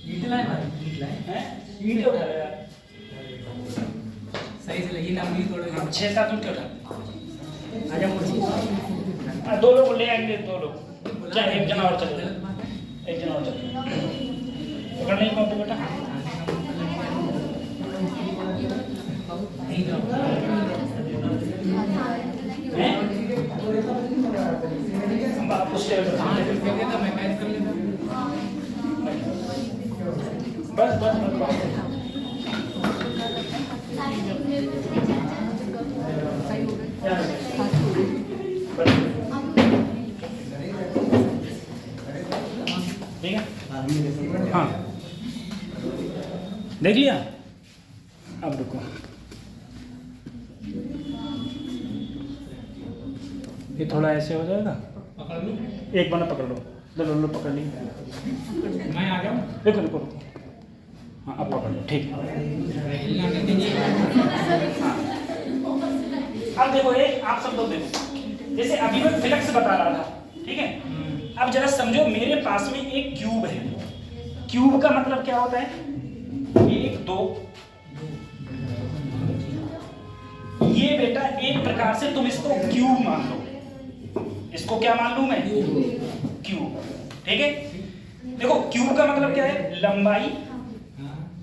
ईंट लाए भाई, ईंट लाए हैं? ईंट उठा ले यार, सही से लगी ना, उंगली तोड़ोगे। 6-7 ईंट उठा। आजा मुझे। 2 लोग ले आएंगे, 2 लोग, चाहे एक जना और चले, एक जना और चले। पकड़ नहीं पाओगे बेटा? हैं? हम आप उस लेवल पर मैं मैच कर लेता। बस बस बस ठीक है, हाँ देख लिया। अब रुको, ये थोड़ा ऐसे हो जाएगा, पकड़ लूं? एक बना पकड़ लो, लो पकड़ ली। मैं आ जाऊं? रुको रुको रुको, हाँ अब पकड़ लो, ठीक है। हिलना नहीं चाहिए। हाँ। अब देखो ये आप सब लोग देखो, जैसे अभी मैं फ्लक्स बता रहा था, ठीक है। अब जरा समझो, मेरे पास में एक क्यूब है। क्यूब का मतलब क्या होता है? 1 2। ये बेटा एक प्रकार से तुम इसको क्यूब मान लो। इसको क्या मान लूं मैं? क्यूब। ठीक है, देखो क्यूब का मतलब क्या है? लंबाई,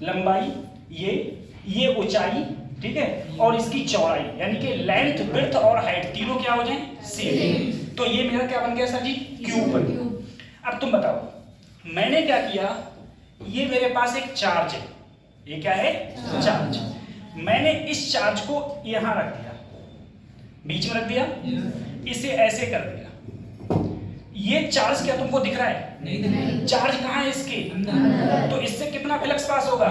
लंबाई ये ऊंचाई, ठीक है, और इसकी चौड़ाई, यानी कि लेंथ, विड्थ और हाइट तीनों क्या हो जाए? सेम। तो ये मेरा क्या बन गया सर जी? क्यूब बन गया। अब तुम बताओ, मैंने क्या किया? ये मेरे पास एक चार्ज है, ये क्या है? चार्ज। मैंने इस चार्ज को यहां रख दिया, बीच में रख दिया, इसे ऐसे कर दिया। ये चार्ज क्या तुमको दिख रहा है? नहीं। चार्ज कहाँ है इसके? तो इससे कितना फ्लक्स पास होगा?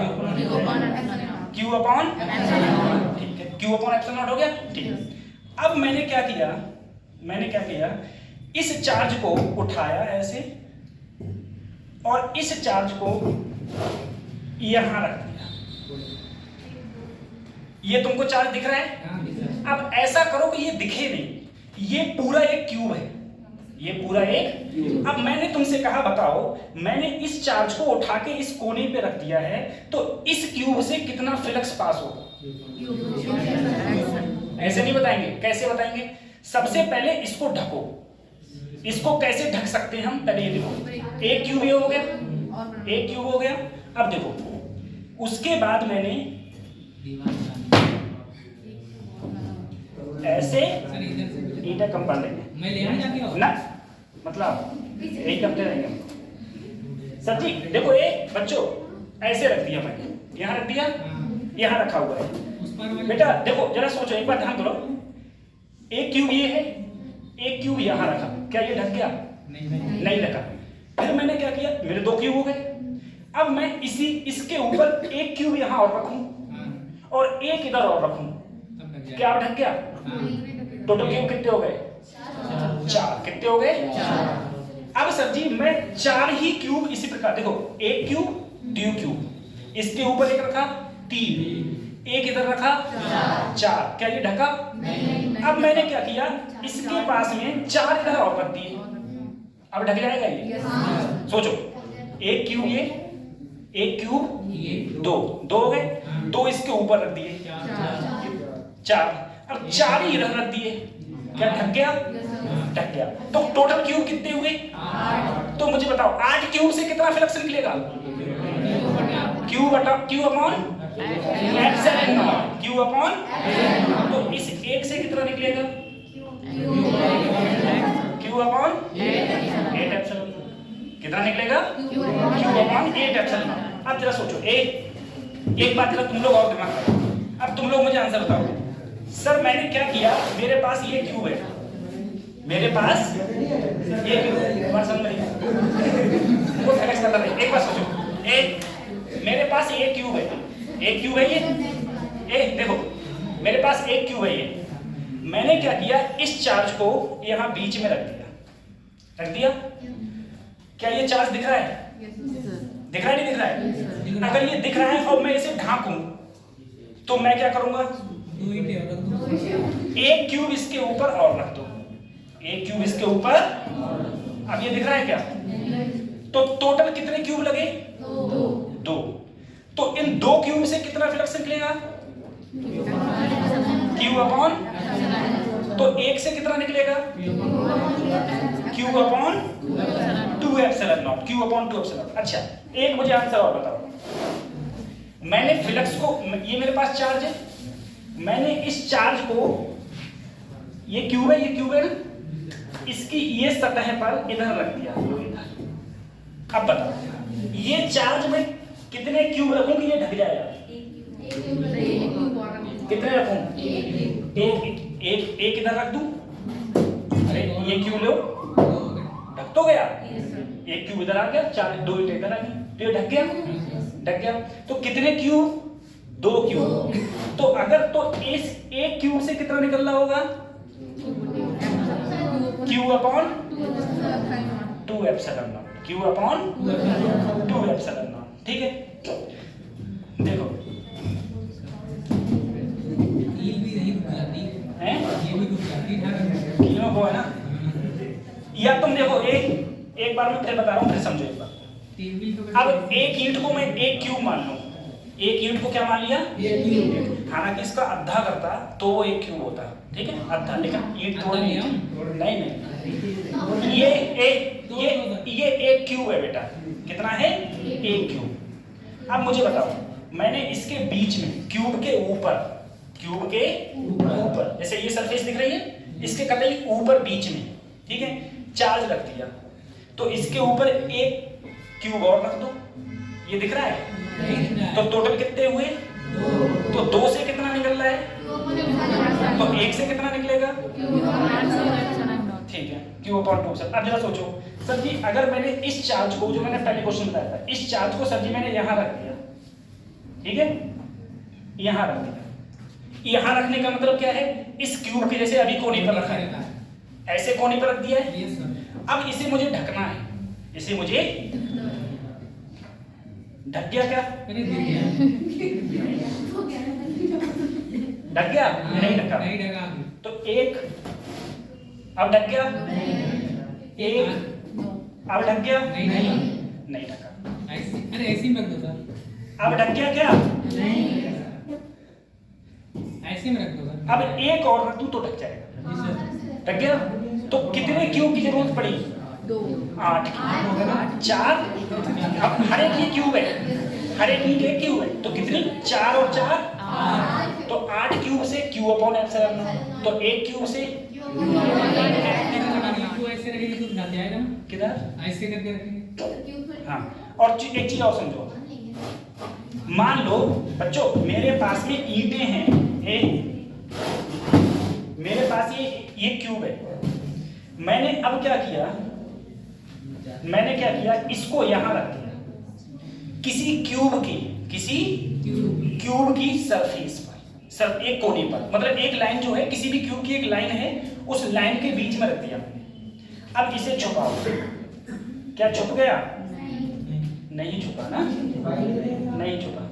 Q अपॉन, ठीक है, Q अपॉन एप्सिलॉन नॉट हो गया। ठीक है, अब मैंने क्या किया? इस चार्ज को उठाया ऐसे, और इस चार्ज को यहां रख दिया। ये तुमको चार्ज दिख रहा है? अब ऐसा करो कि ये दिखे नहीं, ये पूरा एक क्यूब है, ये पूरा एक। अब मैंने तुमसे कहा बताओ, मैंने इस चार्ज को उठा के इस कोने पे रख दिया है, तो इस क्यूब से कितना फ्लक्स पास होगा? ऐसे नहीं बताएंगे, कैसे बताएंगे? सबसे पहले इसको ढको। इसको कैसे ढक सकते हैं हम? पहले ये देखो, एक क्यूब ये हो गया, एक क्यूब हो गया। अब देखो, उसके बाद मैंने ऐसे ईटा कम पड़ लेंगे, मैं ले आने जाके आओ ना, मतलब यही करते रहेंगे सर जी। देखो ये बच्चों, ऐसे रख दिया मैंने, यहाँ रख दिया, यहाँ रखा हुआ है। उस पर वाले बेटा देखो जरा सोचो, एक बार ध्यान करो, एक क्यूब ये है, एक क्यूब यहाँ रखा, क्या ये ढक गया? नहीं ढका। फिर मैंने क्या किया? मेरे 2 क्यूब हो गए। अब मैं इसके ऊपर एक क्यूब यहाँ और रखूं, और एक इधर और रखूं, क्या अब ढक गया? टोटल क्यूब कितने हो गए? 4। कितने हो गए? 4। अब सर जी मैं 4 ही क्यूब इसी प्रकार, देखो एक क्यूब, 2 क्यूब, इसके ऊपर एक रखा 3, एक इधर रखा 4, क्या ये ढका? अब मैंने क्या किया? इसके पास में 4 इधर और रख दिए, अब ढक जाएगा ये? सोचो, एक क्यूब ये, एक क्यूब 2 हो गए, 2 इसके ऊपर रख दिए 4, अब 4 ही इधर रख दिए, क्या ढक गया? ढक गया। तो टोटल क्यूब कितने हुए? 8। तो मुझे बताओ 8 क्यूब से कितना फ्लक्स निकलेगा? Cube upon epsilon not Q upon. तो इस एक से कितना निकलेगा? Q upon 8 epsilon. कितना निकलेगा? Q upon 8 epsilon not. अब जरा सोचो, एक बात जरा तुम लोग और दिमाग लगाओ। अब तुम लोग मुझे आंसर बताओ। सर मैंने क्या किया, मेरे पास ये क्यूब है, मेरे पास ये क्यूब है, बात समझ में नहीं? वो फैक्ट्स करता है। एक बात सोचो, मेरे पास ये क्यूब है, एक क्यूब है ये, देखो मेरे पास एक क्यूब है ये। मैंने क्या किया, इस चार्ज को यहाँ बीच में रख दिया। क्या ये चार्ज दिख रहा है? दिख रहा है नहीं दिख रहा है? अगर ये दिख रहा है और मैं इसे ढांकूं तो मैं क्या करूंगा? एक क्यूब इसके ऊपर और रख दो, एक क्यूब इसके ऊपर। अब ये दिख रहा है क्या? तो टोटल कितने क्यूब लगे? दो। तो इन दो क्यूब से कितना फ्लक्स निकलेगा? Q upon. तो एक से कितना निकलेगा? Q upon 2 epsilon not, Q upon 2 epsilon. अच्छा एक मुझे आंसर और बताओ। मैंने फ्लक्स को, ये मेरे पास चार्ज है, मैंने इस चार्ज को, ये क्यूब है ना, इसकी ये सतह पर इधर रख दिया, इधर। अब बताओ ये चार्ज में कितने क्यूब रखूं कि ये ढक जाएगा? कितने रखूं? एक इधर रख दूं। अरे ये क्यूब लो, ढक तो गया। एक क्यूब इधर आ गया, चार, दो इधर आ गई, तो ये ढक गया। तो कितने क्यूब? 2 क्यूब। तो अगर तो इस एक क्यूब से कितना निकल रहा होगा? Q upon 2 epsilon not, Q upon 2 epsilon not. ठीक है, देखो किलो वो है ना। या तुम देखो एक बार मैं फिर बता रहा हूँ, फिर समझो एक बार। अब एक ईंट को मैं एक क्यूब मान लूं, एक यूनिट को क्या मान लिया? हालांकि इसका आधा करता तो वो एक क्यूब होता, ठीक है, आधा। लेकिन ईंट तोड़ नहीं, ये एक क्यूब है बेटा। कितना है? एक क्यूब। अब मुझे बताओ, मैंने इसके बीच में क्यूब के ऊपर जैसे ये सरफेस दिख रही है, इसके कतई ऊपर बीच में, ठीक है, चार्ज रख दिया। तो इसके ऊपर एक क्यूब और रख दो, ये दिख रहा है? तो टोटल कितने हुए? तो 2 से कितना निकल रहा है? तो 1 से कितना निकलेगा? ठीक है, क्यू अपॉन 2 सर। अब जरा सोचो सर जी, अगर मैंने इस चार्ज को, जो मैंने पहले क्वेश्चन बताया था, इस चार्ज को सर जी मैंने यहाँ रख दिया, ठीक है, यहाँ रख दिया। यहाँ रखने का मतलब क्या है? इस क्यूब के जैसे अभी कोने पर रखा है, ऐसे कोने पर रख दिया है। अब इसे मुझे ढकना है, इसे मुझे ढक गया क्या? ढक गया? नहीं ढका। तो एक, अब ढक गया? एक, अब ढक गया? नहीं ढका। अरे ऐसे ही रख दो सर। अब ढक गया क्या? ऐसे में रख दो सर। अब एक और रख दूं तो ढक जाएगा। ढक गया? तो कितने क्यूब की जरूरत पड़ी? 8 4। अब हर एक ये क्यूब है, हर एक ईंट एक क्यूब है, तो कितनी? 4 और 4 8। तो 8 क्यूब से क्यू अपॉन एप्सिलॉन नॉट। तो एक क्यूब से ऐसे रखेंगे तो ढक जाएगा ना? किधर? ऐसे करके रखेंगे। हाँ, और एक चीज और समझो। मान लो बच्चों, मेरे पास में ईंटें हैं, मेरे पास ये क्यूब है। मैंने अब क्या किया, इसको यहां रख दिया किसी क्यूब की सरफेस पर, सर एक कोने पर, मतलब एक लाइन जो है, किसी भी क्यूब की एक लाइन है, उस लाइन के बीच में रख दिया। अब इसे छुपाओ, क्या छुप गया? नहीं छुपा ना, नहीं छुपा।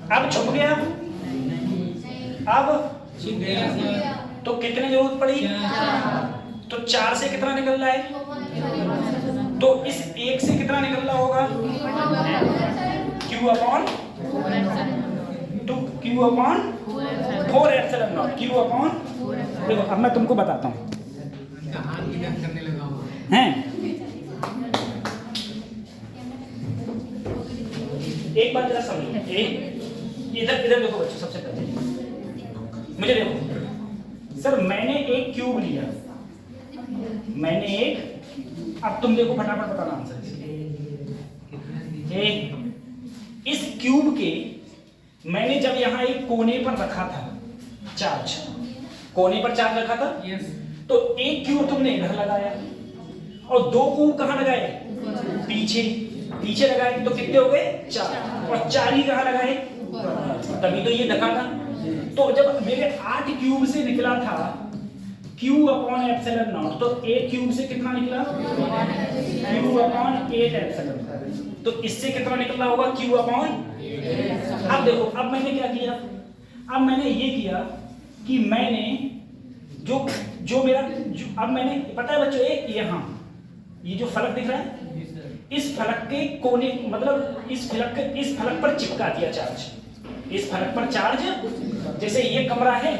अब छुप गया। अब तो कितनी जरूरत पड़ी? तो 4 से कितना निकल रहा है? तो इस 1 से कितना निकल रहा होगा? Q upon 2, Q upon 4 epsilon not, Q upon. देखो अब मैं तुमको बताता हूँ करने लगा हैं। बात जरा समझो, इधर इधर देखो बच्चों, सबसे पहले मुझे देखो सर, मैंने एक क्यूब लिया, मैंने एक, अब तुम देखो फटाफट बताना आंसर। इस क्यूब के मैंने जब यहाँ एक कोने पर रखा था चार्ज, कोने पर चार्ज रखा था, यस तो एक क्यूब तुमने इधर लगाया और दो क्यूब कहाँ लगाए, पीछे, पीछे लगाए, तो कितने हो गए, 4, और 4 ही कहाँ लगाए, तभी तो ये दिखा था। तो जब मेरे 8 क्यूब से निकला था Q अपॉन एप्सिलॉन नॉट, तो एक क्यूब से कितना निकला, Q अपॉन 8 एप्सिलॉन, तो इससे कितना निकलना होगा, Q अपॉन। अब देखो, अब मैंने क्या किया, अब मैंने ये किया कि मैंने जो मेरा अब मैंने, पता है बच्चों, यहाँ ये जो फलक दिख रहा है, इस फलक के कोने, मतलब इस फलक पर चिपका दिया चार्ज, इस फलक पर चार्ज, जैसे ये कमरा है,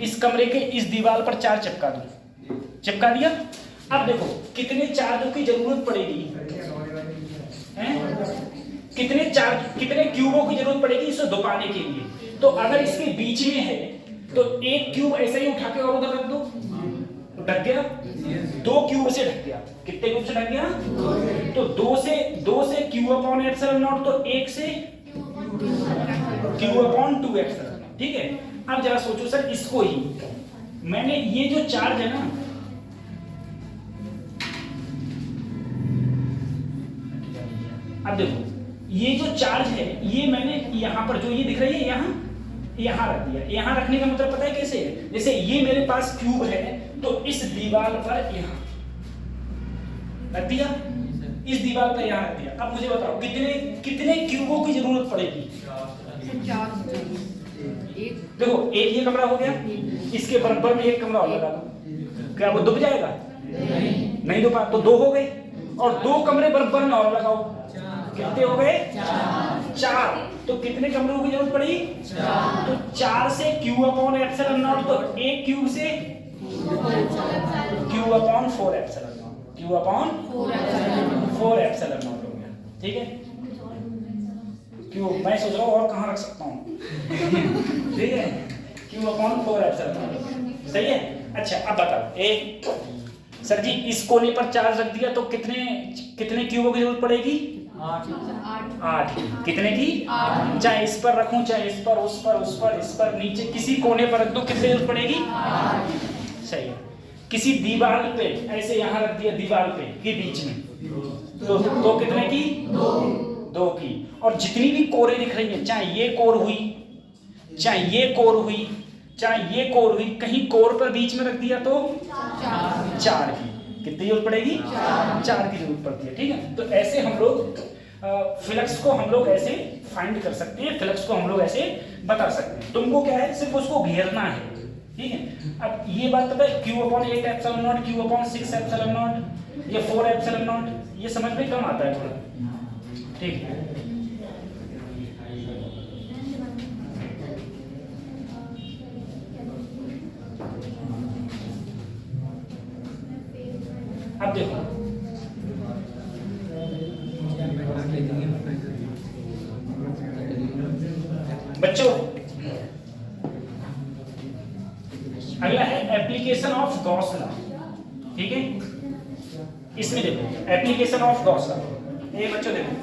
इस कमरे के इस दीवार पर चार्ज चिपका दूं, चिपका दिया। अब देखो कितने चार्जों की जरूरत पड़ेगी, कितने क्यूबों की जरूरत पड़ेगी इसे दुकाने के लिए। तो अगर इसके बीच में है तो एक क्यूब ऐसे ही उठा के और उधर रख दो, ढक गया, 2 क्यूब से ढक गया, कितने क्यूब से ढक गया, तो 2 से Q अपॉन एप्सिलॉन नॉट, तो 1 से Q अपॉन 2 एप्सिलॉन नॉट, ठीक है। अब जरा सोचो सर, इसको ही मैंने, ये जो चार्ज है ना, अब देखो ये जो चार्ज है, ये मैंने यहां पर जो ये दिख रही है, यहां रख दिया। यहां रखने का मतलब पता है कैसे है, जैसे ये मेरे पास क्यूब है, तो इस दीवार पर यहां रख दिया, इस दीवार पर यहां रख दिया। अब मुझे बताओ कितने क्यूबों की जरूरत पड़ेगी, देखो एक ये कमरा हो गया, इसके बराबर में एक कमरा और लगा दो, क्या वो दुब जाएगा, नहीं दुबा, तो 2 हो गए, और 2 कमरे बराबर में और लगाओ, कितने हो गए, 4। तो कितने कमरों की जरूरत पड़ी, 4। तो 4 से Q अपॉन एप्सिलॉन नॉट, तो एक क्यूब से Q upon 4 epsilon not, Q upon 4 epsilon not हो गया, ठीक है। क्यों, मैं सोच रहा हूँ और कहाँ रख सकता हूँ, ठीक है, Q अपॉन 4 एप्सिलॉन नॉट, सही है। अच्छा अब बताओ, सर जी इस कोने पर चार्ज रख दिया, तो कितने क्यूबों की जरूरत पड़ेगी, 8। कितने की, 8। चाहे इस पर रखूं, चाहे इस पर, उस पर, इस पर, नीचे किसी कोने पर रख दो, कितनी जरूरत पड़ेगी, 8। सही है। किसी दीवार पे ऐसे यहाँ रख दिया, दीवार पे के बीच में, तो कितने की, 2 की। और जितनी भी कोरें दिख रही हैं, चाहे ये कोर हुई, चाहे ये कोर हुई, चाहे ये कोर हुई, कहीं कोर पर बीच में रख दिया तो 4 की। कितनी जरूरत पड़ेगी, 4 की जरूरत पड़ती है, ठीक है। तो ऐसे हम लोग फ्लक्स को हम लोग ऐसे फाइंड कर सकते हैं, फ्लक्स को हम लोग ऐसे बता सकते हैं। तुमको क्या है, सिर्फ उसको घेरना है, ठीक है। अब ये बात पता है, Q upon 8 epsilon not, Q upon 6 epsilon not, ये 4 एप्सिलॉन नॉट, ये समझ में कम आता है थोड़ा, ठीक है। अब देखो बच्चों, अगला है एप्लीकेशन ऑफ गॉस लॉ, ठीक है। इसमें देखो एप्लीकेशन ऑफ गॉस लॉ, ये बच्चों देखो,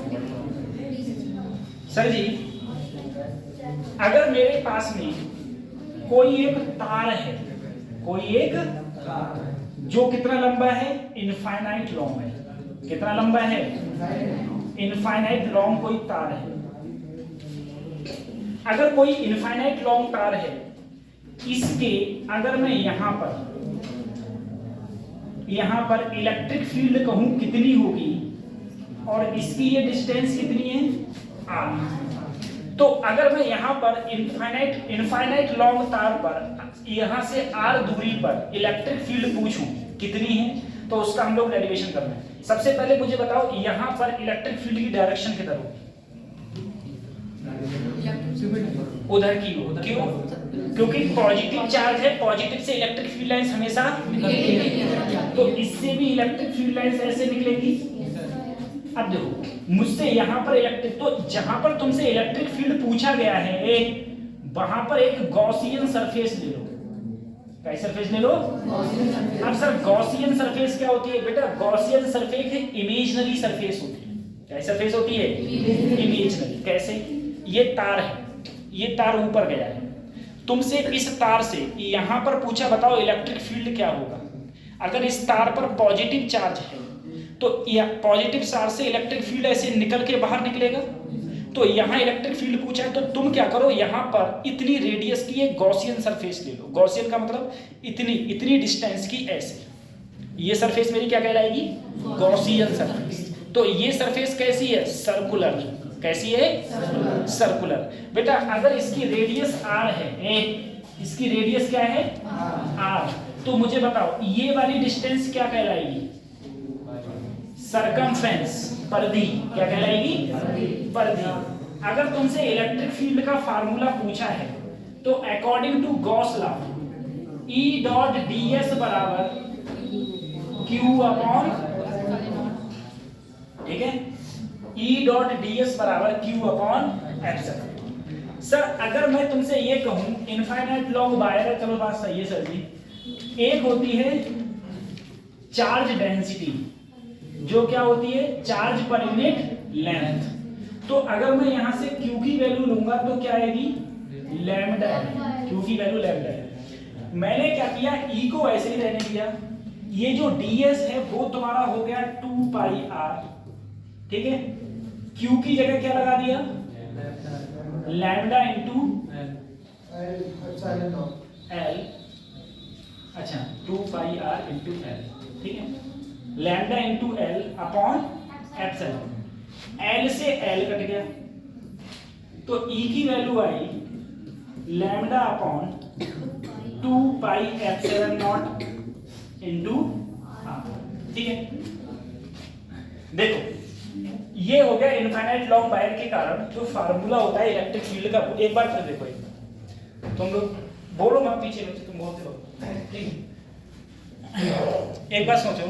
सर जी अगर मेरे पास में कोई एक तार है, कोई एक जो कितना लंबा है, इनफाइनाइट लॉन्ग है, कितना लंबा है, इनफाइनाइट लॉन्ग कोई तार है। अगर कोई इनफाइनाइट लॉन्ग तार है, इसके अगर मैं यहां पर इलेक्ट्रिक फील्ड कहूं कितनी होगी, और इसकी ये डिस्टेंस कितनी है, r। तो अगर मैं यहाँ पर इनफाइनाइट लॉन्ग तार पर यहाँ से r दूरी पर इलेक्ट्रिक फील्ड पूछूं कितनी है, तो उसका हम लोग डेरिवेशन करना है। सबसे पहले मुझे बताओ यहाँ पर इलेक्ट्रिक फील्ड की डायरेक्शन किधर होगी, उधर की हो, क्यों, क्योंकि पॉजिटिव चार्ज है, पॉजिटिव से इलेक्ट्रिक फील्ड लाइंस हमेशा, तो इससे भी इलेक्ट्रिक फील्ड लाइंस ऐसे निकलेगी, अब देखो मुझसे यहाँ पर इलेक्ट्रिक, तो जहां पर तुमसे इलेक्ट्रिक फील्ड पूछा गया है वहां पर एक गॉसियन सरफेस ले लो। क्या सरफेस ले लो? अब सर गॉसियन सरफेस क्या होती है बेटा? गॉसियन सरफेस इमेजिनरी सरफेस होती है। क्या सरफेस होती है? इमेजिनरी। कैसे? ये तार है, ये तार ऊपर गया है, तुमसे इस तार से यहां पर पूछा बताओ इलेक्ट्रिक फील्ड क्या होगा। अगर इस तार पर पॉजिटिव चार्ज है तो पॉजिटिव चार्ज से इलेक्ट्रिक फील्ड ऐसे निकल के बाहर निकलेगा। तो यहाँ इलेक्ट्रिक फील्ड पूछा है तो तुम क्या करो, यहाँ पर इतनी रेडियस की एक गॉसियन सरफेस ले लो। गॉसियन का मतलब इतनी डिस्टेंस की ऐसे। ये सरफेस मेरी क्या कहलाएगी? Gaussian surface. तो ये सरफेस कैसी है? सर्कुलर। कैसी है? सर्कुलर। बेटा अगर इसकी रेडियस r है, इसकी रेडियस क्या है? r, तो मुझे बताओ ये वाली डिस्टेंस क्या कहलाएगी? सर्कमफ्रेंस, परिधि। क्या कहलाएगी? परिधि। अगर तुमसे इलेक्ट्रिक फील्ड का फार्मूला पूछा है तो according to Gauss law E dot ds बराबर q अपॉन, ठीक है, E डॉट ds बराबर q अपॉन एप्सिलॉन। सर अगर मैं तुमसे ये कहूं इनफाइनाइट लॉन्ग वायर है, चलो बात सही है सर जी, एक होती है चार्ज डेंसिटी, जो क्या होती है? Charge per unit length. तो अगर मैं यहां से Q की वैल्यू लूंगा तो क्या आएगी? लैम्डा। Q की वैल्यू लैम्डा है। मैंने क्या किया, E को ऐसे ही रहने दिया। ये जो ds है वो तुम्हारा हो गया 2 पाई r, ठीक है। Q की जगह क्या लगा दिया? लैम्डा इंटू L, अच्छा 2 पाई r इंटू L, ठीक है। Lambda into L upon epsilon. L से L कट गया तो E की value I lambda upon 2 pi epsilon not into r, ठीक है। देखो ये हो गया इनफाइनाइट लॉन्ग वायर के कारण जो फार्मूला होता है इलेक्ट्रिक फील्ड का। एक बार फिर देखो, तुम लोग बोलो मत, पीछे बच्चे तुम बोलते हो, ठीक है। एक बार सोचो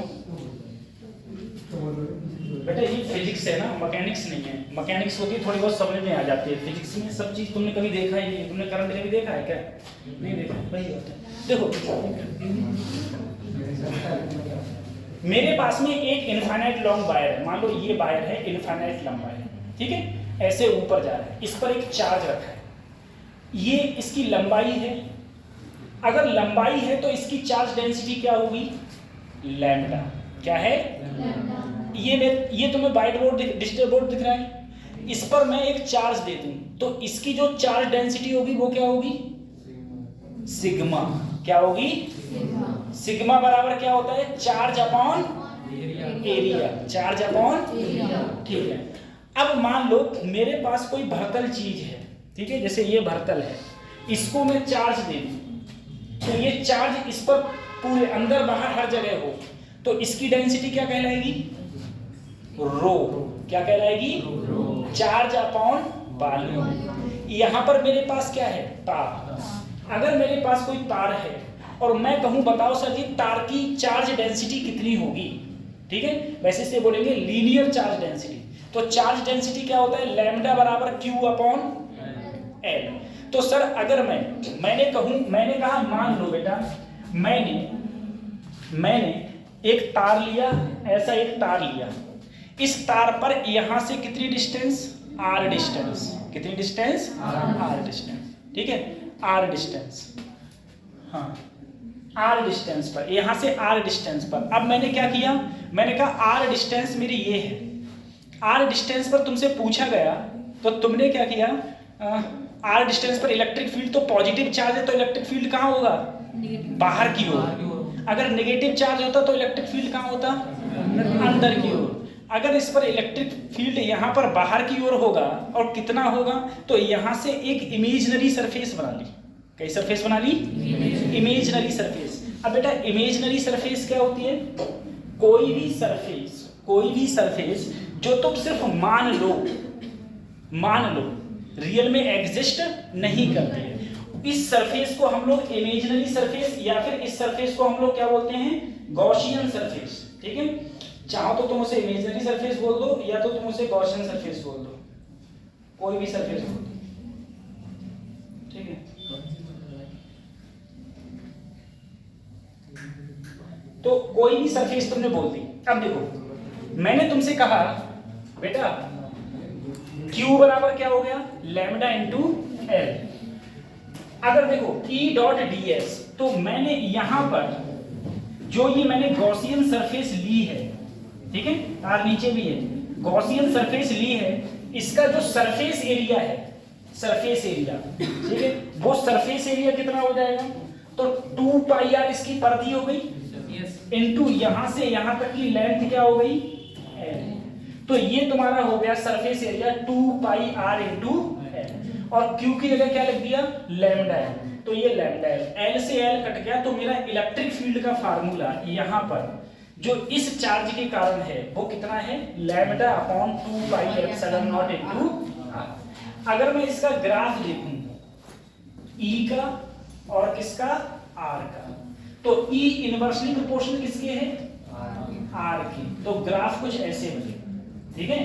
बेटा, ये फिजिक्स है ना, मैकेनिक्स नहीं है। मैकेनिक्स होती है थोड़ी बहुत समझ में आ जाती है, फिजिक्स में सब चीज तुमने कभी देखा ही नहीं। तुमने करंट कभी देखा है क्या? नहीं देखा, वही होता है। देखो मेरे पास में एक इनफाइनाइट लॉन्ग वायर है, मान लो ये वायर है इनफाइनाइट लंबा है, ठीक है, ऐसे ऊपर जा रहा है, इस पर एक चार्ज रखा है, ये इसकी लंबाई है। अगर लंबाई है तो इसकी चार्ज डेंसिटी क्या होगी? लैम्डा। क्या है? ये तुम्हें व्हाइट बोर्ड डिजिटल बोर्ड दिख रहा है, इस पर मैं एक चार्ज दे दूं तो इसकी जो चार्ज डेंसिटी होगी वो क्या होगी? सिग्मा। क्या होगी? सिग्मा बराबर क्या होता है? Charge upon area. Charge upon, ठीक है। अब मान लो मेरे पास कोई भरतल चीज है, ठीक है, जैसे ये भरतल है, इसको मैं चार्ज दे दूं तो ये चार्ज इस पर पूरे अंदर बाहर हर जगह हो तो इसकी डेंसिटी क्या कहलाएगी? रो। क्या कहलाएगी? Charge upon volume. यहाँ पर मेरे पास क्या है? तार। अगर मेरे पास कोई तार है और मैं कहूँ बताओ सर जी तार की चार्ज डेंसिटी कितनी होगी, ठीक है, वैसे से बोलेंगे लीनियर चार्ज डेंसिटी। तो चार्ज डेंसिटी क्या होता है? लैम्डा बराबर Q अपॉन L। तो सर अगर मैंने कहा मान लो बेटा मैंने एक तार लिया, ऐसा एक तार लिया, इस तार पर यहां से कितनी डिस्टेंस? r distance. कितनी डिस्टेंस? r डिस्टेंस, ठीक है, r डिस्टेंस, हाँ r डिस्टेंस पर, यहां से r डिस्टेंस पर। अब मैंने क्या किया, मैंने कहा r डिस्टेंस मेरी ये है, r डिस्टेंस पर तुमसे पूछा गया तो तुमने क्या किया, r डिस्टेंस पर इलेक्ट्रिक फील्ड, तो पॉजिटिव चार्ज है तो इलेक्ट्रिक फील्ड कहाँ होगा? बाहर की ओर। अगर नेगेटिव चार्ज होता तो इलेक्ट्रिक फील्ड कहाँ होता? अंदर की ओर। अगर इस पर इलेक्ट्रिक फील्ड यहाँ पर बाहर की ओर होगा और कितना होगा, तो यहाँ से एक इमेजिनरी सरफेस बना ली। कैसी सरफेस बना ली? Imaginary surface. अब बेटा इमेजिनरी सरफेस क्या होती है? कोई भी सरफेस जो तुम सिर्फ मान लो रियल में एग्जिस्ट नहीं करती है, इस सरफेस को हम लोग इमेजिनरी सरफेस या फिर इस सरफेस को हम लोग क्या बोलते हैं? गॉसियन सरफेस, ठीक है। चाहो तो तुम उसे इमेजिनरी सरफेस बोल दो या तो तुम उसे गॉसियन सरफेस बोल दो, कोई भी सरफेस बोल दो, ठीक है। तो कोई भी सरफेस तुमने बोल दी। अब देखो मैंने तुमसे कहा बेटा Q बराबर क्या हो गया, लैम्डा इंटू एल। अगर देखो E डॉट डी एस, तो मैंने यहां पर जो ये मैंने गॉसियन सरफेस ली है, ठीक है, और नीचे भी है गॉसियन सरफेस ली है, इसका जो सरफेस एरिया है, सरफेस एरिया, ठीक है, वो सरफेस एरिया कितना हो जाएगा, तो 2 पाई आर इसकी परिधि हो गई इनटू यहां से यहां तक की लेंथ क्या हो गई L। तो ये तुम्हारा हो गया surface area 2 pi r into L, और Q की जगह क्या लिख दिया, लैम्डा L, तो ये लैम्डा L से L कट गया, तो मेरा इलेक्ट्रिक फील्ड का फार्मूला यहां पर जो इस चार्ज के कारण है वो कितना है, लैम्डा अपॉन 2 पाई एप्सिलॉन नॉट इनटू R। अगर मैं इसका ग्राफ देखूं E का और किसका, R का, तो E इनवर्सली प्रोपोर्शनल किसके है, R की, तो ग्राफ कुछ ऐसे बनेगा, ठीक है।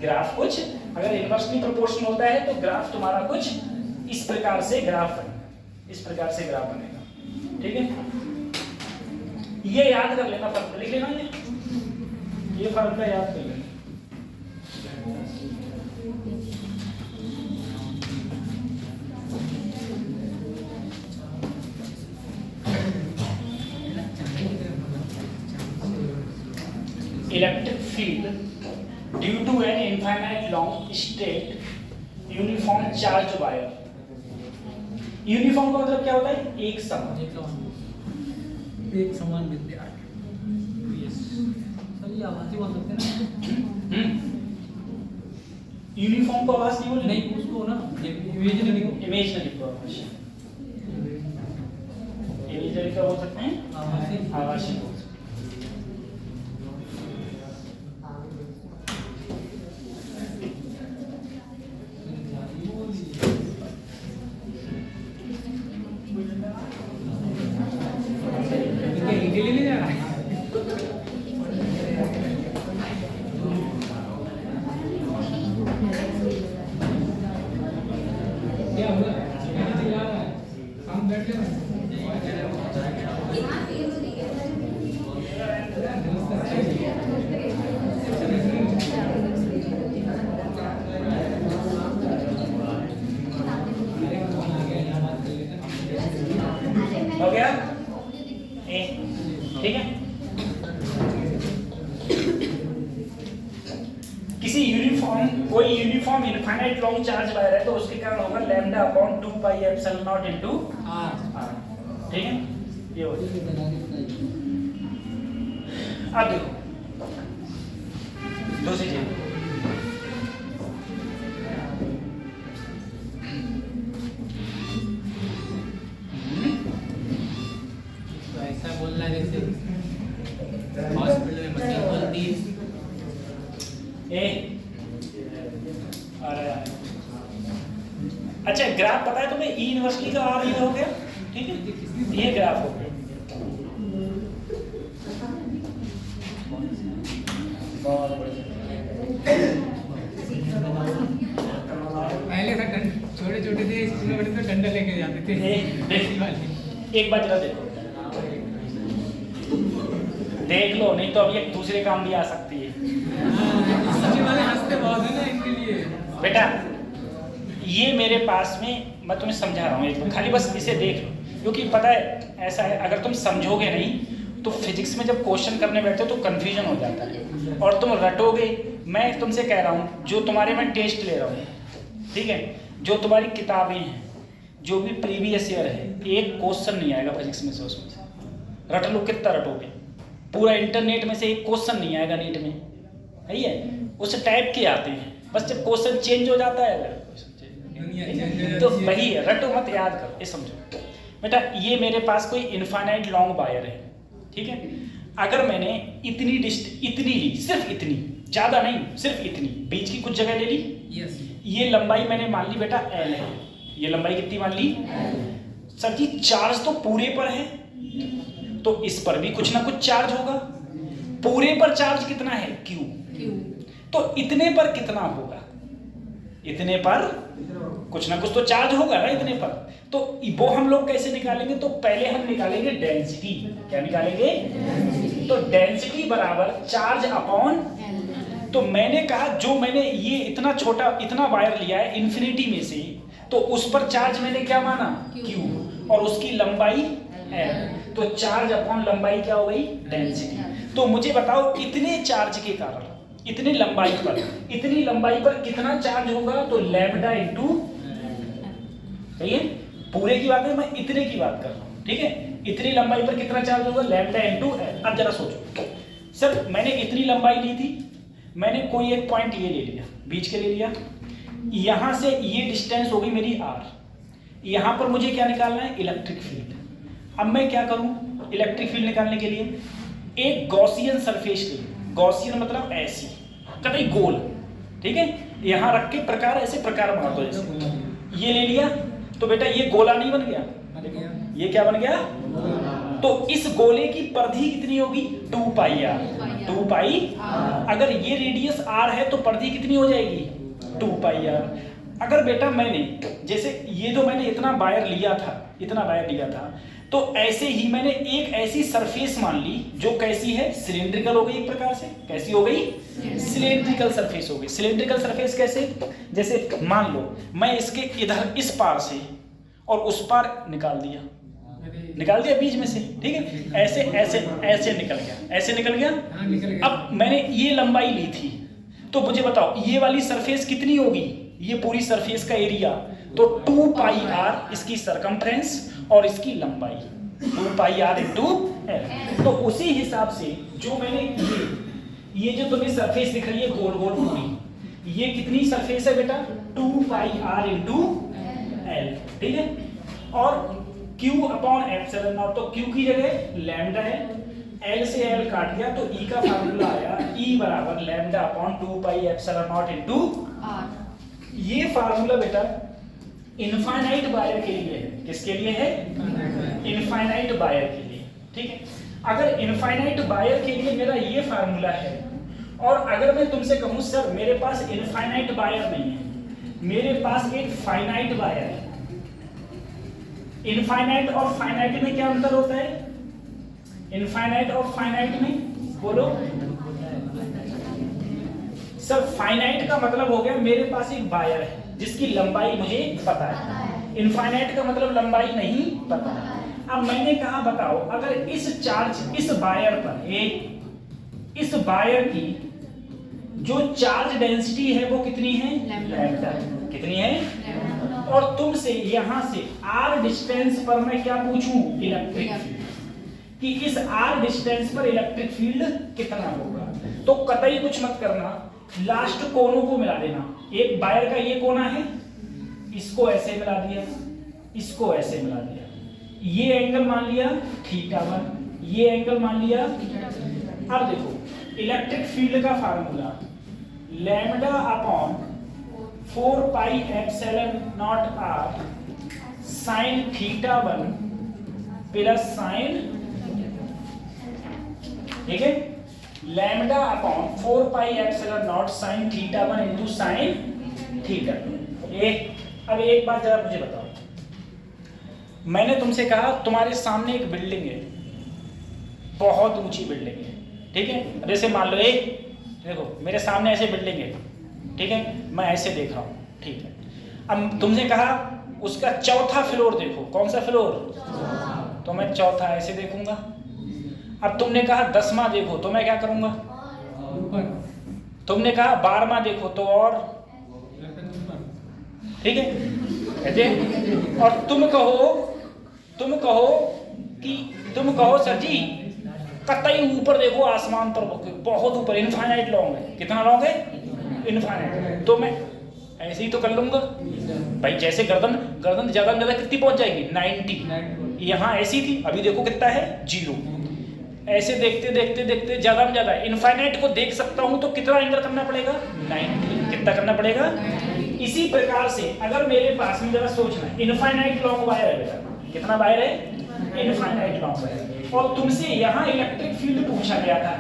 ग्राफ कुछ अगर इनवर्सली प्रोपोर्शनल होता है तो ग्राफ तुम्हारा कुछ इस प्रकार से ग्राफ बनेगा, इस प्रकार से ग्राफ बनेगा, ठीक है। ये याद कर लेना, फर्क लिख लेना, ये फर्क याद कर लेना। Electric field due to an infinite long straight uniform charge wire। Uniform का मतलब क्या होता है, एक समान, एक समान विद्यार्थी। सर ये आवाज ही बोल सकते हैं ना? यूनिफॉर्म को आवाज नहीं बोलनी, नहीं उसको ना इमेजिनरी को, इमेजिनरी को आवाज, इमेजिनरी का बोल सकते हैं आवाज बोल सकते हैं। इटली ले जा रहा है। क्या हुआ? चिल्ला रहा है। हम बैठ गए। हो गया ए, ठीक है। किसी यूनिफॉर्म, कोई uniform infinite long charge wire है तो उसके कारण होगा लैम्डा अपॉन 2 पाई एप्सिलॉन नॉट इनटू r, ठीक है, ये हो गया। अब देखो दूसरी चीज, ऐसा बोलना जैसे हॉस्पिटल में मशीन बोलती है। अच्छा ग्राफ पता है तुम्हें, ई इनवर्सली का आर ये हो गया, ठीक है, ये ग्राफ हो गया। बहुत बढ़िया। पहले था छोटे छोटे थे स्कूल में, तो डंडा लेके जाते थे। एक बार जरा देखो, देख लो, नहीं तो अभी एक दूसरे काम भी आ सकती है। सभी वाले हंसते बहुत है ना इनके लिए। बेटा ये मेरे पास में, मैं तुम्हें समझा रहा हूँ एक बार, खाली बस इसे देख लो, क्योंकि पता है ऐसा है, अगर तुम समझोगे नहीं तो फिजिक्स में जब क्वेश्चन करने बैठते हो तो कंफ्यूजन हो जाता है और तुम रटोगे। मैं तुमसे कह रहा हूँ, जो तुम्हारे मैं टेस्ट ले रहा हूँ, ठीक है, जो तुम्हारी किताबें हैं, जो भी प्रीवियस ईयर है, एक क्वेश्चन नहीं आएगा फिजिक्स में से, उसमें से रट लो, कितना रटोगे, पूरा इंटरनेट में से एक क्वेश्चन नहीं आएगा नीट में, सही है, उस टाइप के आते हैं, बस जब क्वेश्चन चेंज हो जाता है तो वही है, रटो मत, याद करो, ये समझो बेटा। ये मेरे पास कोई इनफाइनाइट लॉन्ग वायर है, ठीक है, अगर मैंने इतनी ली, सिर्फ इतनी, ज्यादा नहीं, सिर्फ इतनी, बीच की कुछ जगह ले ली, ये लंबाई मैंने मान ली बेटा L है, ये लंबाई कितनी मान ली, सर जी चार्ज तो पूरे पर है तो इस पर भी कुछ ना कुछ चार्ज होगा, पूरे पर चार्ज कितना है Q, तो इतने पर कितना होगा, इतने पर कुछ ना कुछ तो चार्ज होगा ना इतने पर। तो वो हम लोग कैसे निकालेंगे, तो पहले हम निकालेंगे डेंसिटी। क्या निकालेंगे, तो डेंसिटी बराबर चार्ज अपॉन, तो मैंने कहा जो मैंने ये इतना छोटा इतना वायर लिया है इन्फिनिटी में से, तो उस पर चार्ज मैंने क्या माना Q, और उसकी लंबाई L, तो चार्ज अपॉन लंबाई क्या हो गई डेंसिटी। तो मुझे बताओ इतने चार्ज के कारण इतनी लंबाई पर कितना चार्ज होगा, तो लैम्डा इनटू, सही है, पूरे की बात है, मैं इतने की बात कर रहा हूँ, ठीक है। इतनी लंबाई पर कितना चार्ज होगा, लैम्डा इनटू L। अब जरा सोचो सर, मैंने इतनी लंबाई ली थी, मैंने कोई एक पॉइंट ये ले लिया, बीच के ले लिया, यहां से ये डिस्टेंस होगी मेरी R, यहां पर मुझे क्या निकालना है, इलेक्ट्रिक फील्ड। अब मैं क्या करूं, इलेक्ट्रिक फील्ड निकालने के लिए एक गॉसियन सरफेस ले, गॉसियन मतलब ऐसी कतई गोल, ठीक है, यहां रख के प्रकार ऐसे प्रकार बना दो, जैसे ये ले लिया, तो बेटा ये गोला नहीं बन गया, ये क्या बन गया, तो इस गोले की परिधि कितनी होगी 2 पाई r, 2 पाई। अगर ये रेडियस r है तो परिधि कितनी हो जाएगी 2 पाई r। अगर बेटा मैंने जैसे ये जो मैंने इतना वायर लिया था, तो ऐसे ही मैंने एक ऐसी सरफेस मान ली जो कैसी है, सिलिंड्रिकल हो गई, एक प्रकार से कैसी हो गई, सिलिंड्रिकल सरफेस हो गई। सिलिंड्रिकल सरफेस कैसे, जैसे मान लो मैं इसके इधर इस पार से और उस पार निकाल दिया बीच में से, ठीक है, ऐसे ऐसे ऐसे निकल गया। अब मैंने ये लंबाई ली थी, तो मुझे बताओ ये वाली सरफेस कितनी होगी, ये पूरी सरफेस का एरिया, तो 2 पाई r इसकी सरकमफ्रेंस और इसकी लंबाई 2 पाई r इंटू L। तो उसी हिसाब से जो मैंने ये जो तुम्हें सरफेस दिख रही है गोल गोल पूरी, ये कितनी सरफेस है बेटा 2 पाई r इंटू L, ठीक है। और Q अपॉन एप्सिलॉन नॉट, तो Q की जगह लैम्डा है, L से L काट गया तो E का फार्मूला आया, E बराबर lambda upon 2 pi epsilon not into R। ये फार्मूला बेटा इनफाइनाइट वायर के लिए है, किसके लिए है, इनफाइनाइट वायर के लिए, ठीक है। अगर इनफाइनाइट वायर के लिए मेरा ये फार्मूला है, और अगर मैं तुमसे कहूं सर मेरे पास इनफाइनाइट वायर नहीं है, मेरे पास एक फाइनाइट वायर है, इनफाइनाइट और फाइनाइट में क्या अंतर होता है, इनफाइनाइट और फाइनाइट में बोलो सर। फाइनाइट का मतलब हो गया मेरे पास एक वायर है जिसकी लंबाई मुझे पता है, इनफाइनाइट का मतलब लंबाई नहीं पता है। अब मैंने कहा बताओ अगर इस वायर पर इस वायर की जो चार्ज डेंसिटी है वो कितनी है, लैम्डा, कितनी है, और तुमसे यहां से r डिस्टेंस पर मैं क्या पूछूं, इलेक्ट्रिक फील्ड, कि इस r डिस्टेंस पर इलेक्ट्रिक फील्ड कितना होगा। तो कतई कुछ मत करना, लास्ट कोनों को मिला देना। एक वायर का ये कोना है, इसको ऐसे मिला दिया, इसको ऐसे मिला दिया, ये एंगल मान लिया θ1, ये एंगल मान लिया। अब देखो इलेक्ट्रिक फील्ड का formula lambda upon 4 pi epsilon naught r sine θ1 plus sine, ठीक है, lambda upon 4 pi epsilon naught sine θ1 into sine θ2। अब एक बात जरा मुझे बताओ, मैंने तुमसे कहा तुम्हारे सामने एक बिल्डिंग है, बहुत ऊंची बिल्डिंग है, ठीक है, जैसे मान लो देखो मेरे सामने ऐसे बिल्डिंग है, ठीक है, मैं ऐसे देख रहा हूँ, ठीक है। अब तुमने कहा उसका चौथा फ्लोर देखो, कौन सा फ्लोर, तो मैं चौथा ऐसे देखूंगा। अब तुमने कहा 10वां देखो, तो मैं क्या करूंगा, तुमने कहा 12वां देखो तो और, ठीक है, कहते। और तुम कहो सर जी कतई ऊपर देखो आसमान पर, बहुत ऊपर, इनफाइनाइट लॉन्ग है, कितना लॉन्ग है, इनफाइनाइट, तो मैं ऐसे ही तो कर लूंगा भाई, जैसे गर्दन ज्यादा से ज्यादा कितनी पहुंच जाएगी 90, यहाँ ऐसी थी, अभी देखो कितना है 0। ऐसे देखते देखते देखते ज्यादा में ज्यादा इनफाइनाइट को देख सकता हूं, तो कितना एंगल करना पड़ेगा 90, कितना करना पड़ेगा। इसी प्रकार से अगर मेरे पास में जरा सोचना, इनफाइनाइट लॉन्ग वायर है बेटा, कितना वायर है, इनफाइनाइट लॉन्ग वायर, और तुमसे यहाँ इलेक्ट्रिक फील्ड पूछा गया था,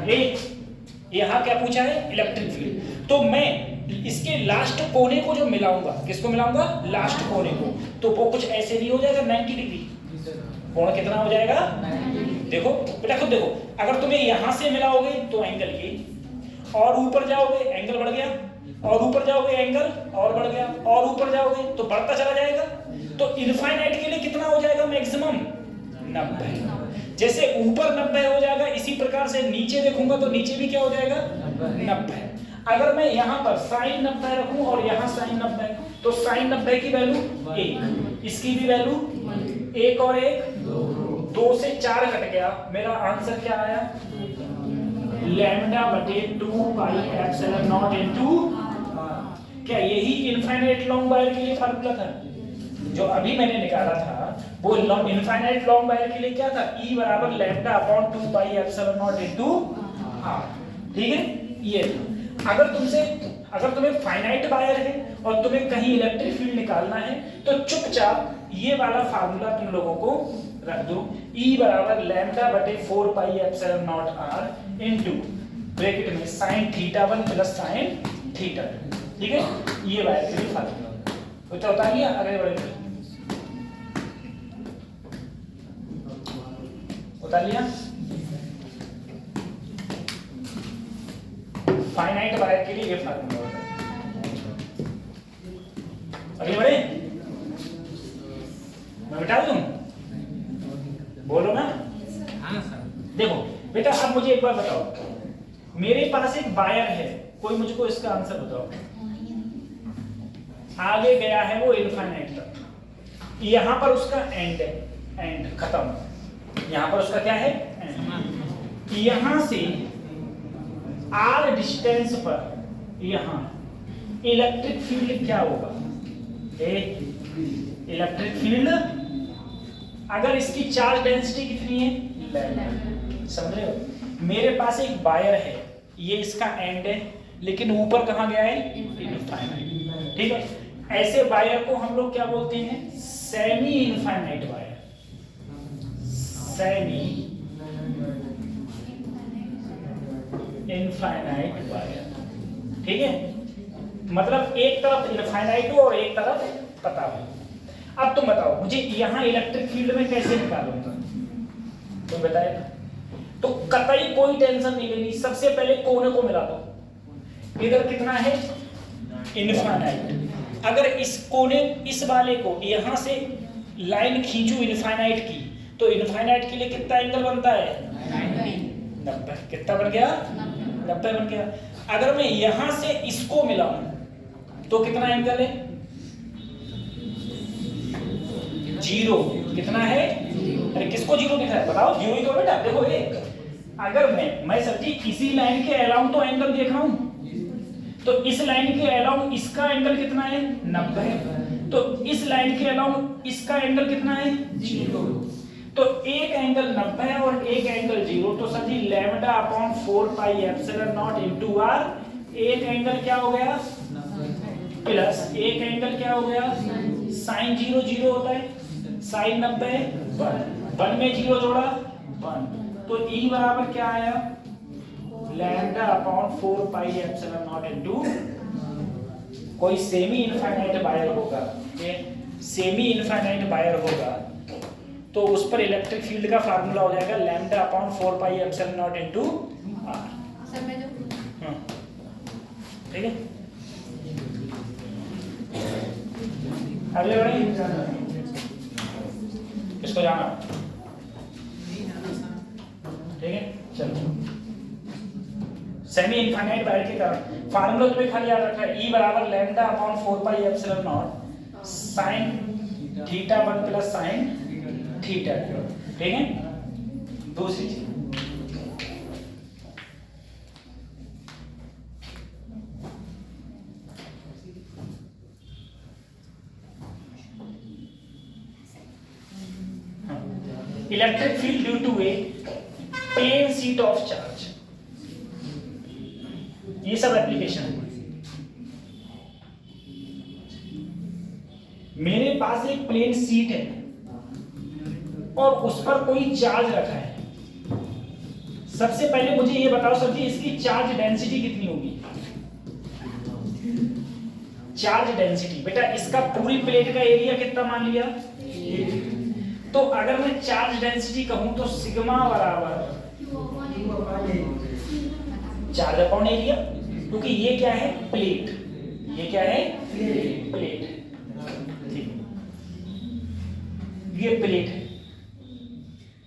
यहाँ क्या पूछा है, इलेक्ट्रिक फील्ड, तो मैं इसके लास्ट कोने को जो मिलाऊंगा, किसको मिलाऊंगा, लास्ट कोने को, तो वो कुछ ऐसे नहीं हो जाएगा 90 डिग्री, कोण कितना हो जाएगा, देखो बेटा खुद देखो, अगर तुम्हें यहां से मिलाओगे तो एंगल ये, और ऊपर जाओगे एंगल बढ़ गया, और ऊपर जाओगे एंगल और बढ़ गया, और ऊपर जाओगे तो बढ़ता चला जाएगा, तो इनफाइनाइट के लिए कितना हो जाएगा मैक्सिमम 90। जैसे ऊपर 90 हो जाएगा, इसी प्रकार से नीचे देखूंगा तो नीचे भी क्या हो जाएगा 90। अगर मैं यहाँ पर साइन 90 रखूं और यहाँ साइन 90, तो साइन 90 की वैल्यू 1, इसकी भी वैल्यू 1 और 1 2 से 4 कट गया, मेरा आंसर क्या आया, लैम्डा बटे 2 पाई एप्सिलॉन नॉट इनटू, क्या यही इनफाइनाइट लॉन्ग वायर के लिए फार्मूला था जो अभी मैंने निकाला था, वो इनफाइनाइट लॉन्ग वायर के लिए क्या था, E बराबर लैम्डा अपॉन 2 पाई एप्सिलॉन नॉट इनटू r, ठीक है, ये था। अगर तुम्हें फाइनाइट वायर है और तुम्हें कहीं इलेक्ट्रिक फील्ड निकालना है तो चुपचाप ये वाला फार्मूला तुम लोगों को रख दो, E बराबर लैम्डा बटे 4 pi epsilon naught r into bracket में sin θ1 प्लस sin θ2, ठीक है, ये वायर के लिए फार्मूला तो बता लिया। आगे बढ़े, बता लिया, फाइनाइट वायर के लिए ये फार्मूला होता है। अगले बढ़े, मैं बता दूं, बोलो ना, हाँ सर। देखो बेटा अब मुझे एक बार बताओ, मेरे पास एक वायर है, कोई मुझको इसका आंसर बताओ, आगे गया है वो इनफाइनाइट तक, यहां पर उसका एंड है, एंड खत्म, यहां पर उसका क्या है एंड, यहां से r डिस्टेंस पर यहां इलेक्ट्रिक फील्ड क्या होगा, इलेक्ट्रिक फील्ड, अगर इसकी चार्ज डेंसिटी कितनी है, लैम्डा, समझ रहे हो, मेरे पास एक वायर है, ये इसका एंड है, लेकिन ऊपर कहां गया है, इनफाइनाइट, ठीक है, ऐसे वायर को हम लोग क्या बोलते हैं, semi infinite wire, semi infinite wire, ठीक है, मतलब एक तरफ इनफाइनाइट हो और एक तरफ पता हो। अब तुम बताओ मुझे यहाँ इलेक्ट्रिक फील्ड में कैसे निकालूंगा, तुम बताएगा, तो कतई कोई टेंशन नहीं लेनी, सबसे पहले कोने को मिला दो, इधर कितना है इनफाइनाइट, अगर इस कोने, इस वाले को यहाँ से लाइन खींचू इनफाइनाइट की, तो इनफाइनाइट के लिए कितना एंगल बनता है 90, कितना बन गया 90 बन गया। अगर मैं यहां से इसको मिलाऊं तो कितना एंगल है, 0, कितना है, अरे किसको 0 दिखा है बताओ, 0 ही तो बेटा, देखो एक, अगर मैं सच्ची इसी लाइन के अलाउंग तो एंगल देख रहा हूं, तो इस लाइन के अलाउंग इसका एंगल कितना है 90, तो इस लाइन के अलाउंग इसका एंगल कितना है 0, तो एक एंगल 90 और एक एंगल 0, तो sir ji lambda upon 4 pi epsilon nought into r, एक एंगल क्या हो गया प्लस एक एंगल क्या हो गया साइन 0 0 होता है, साइन 90 1 में 0 जोड़ा 1, तो E बराबर क्या आया lambda upon 4 pi epsilon nought into, कोई सेमी इनफाइनाइट वायर होगा, ये सेमी इनफाइनाइट वायर होगा तो उस पर इलेक्ट्रिक फील्ड का फार्मूला हो जाएगा lambda upon 4 pi epsilon nought into r, ठीक है। अगले बढ़े, किसको जाना, ठीक है चलो, सेमी इनफाइनाइट वायर के कारण फार्मूला तुम्हें खाली याद रखना है, E बराबर lambda upon 4 pi epsilon naught sine θ1 plus sine θ2, ठीक है। दूसरी चीज electric field due to a plane sheet of charge, ये सब एप्लीकेशन है। मेरे पास एक प्लेन शीट है और उस पर कोई चार्ज रखा है, सबसे पहले मुझे ये बताओ सर जी, इसकी चार्ज डेंसिटी कितनी होगी? चार्ज डेंसिटी बेटा, इसका पूरी प्लेट का एरिया कितना मान लिया? तो अगर मैं चार्ज डेंसिटी कहूं तो सिग्मा बराबर चार्ज अपॉन एरिया, क्योंकि ये क्या है? प्लेट। ये क्या है? प्लेट। ठीक, ये प्लेट है।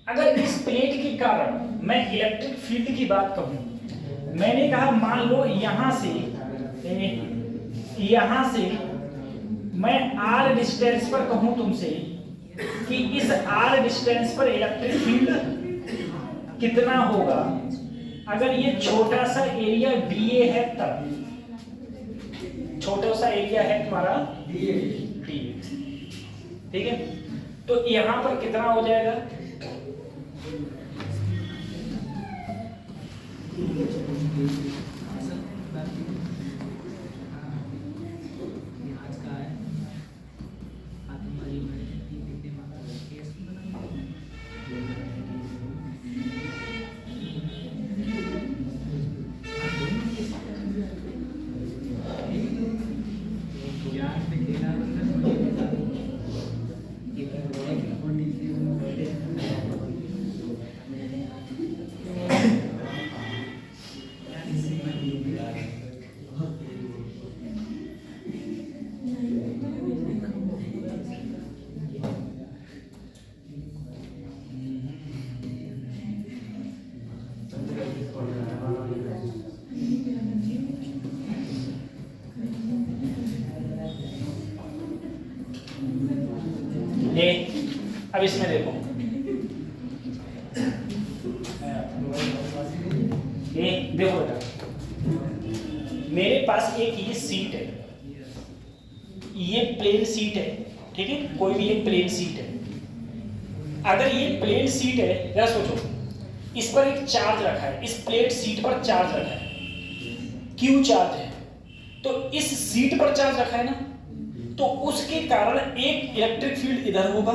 अगर इस प्लेट के कारण मैं इलेक्ट्रिक फील्ड की बात कहूं, मैंने कहा मान लो यहां से मैं r डिस्टेंस पर कहूं तुमसे कि इस r डिस्टेंस पर इलेक्ट्रिक फील्ड कितना होगा, अगर ये छोटा सा एरिया dA है तब, छोटा सा एरिया है तुम्हारा dA, ठीक है? तो यहां पर कितना हो जाएगा? अब इसमें देखो, ये देखो बेटा, मेरे पास एक ये सीट है, ये प्लेन सीट है, ठीक है? कोई भी एक प्लेन सीट है। अगर ये प्लेन सीट है, जरा सोचो, इस पर एक चार्ज रखा है, इस प्लेट सीट पर चार्ज रखा है, क्यू चार्ज है, तो इस सीट पर चार्ज रखा है ना, तो उसके कारण एक इलेक्ट्रिक फील्ड इधर होगा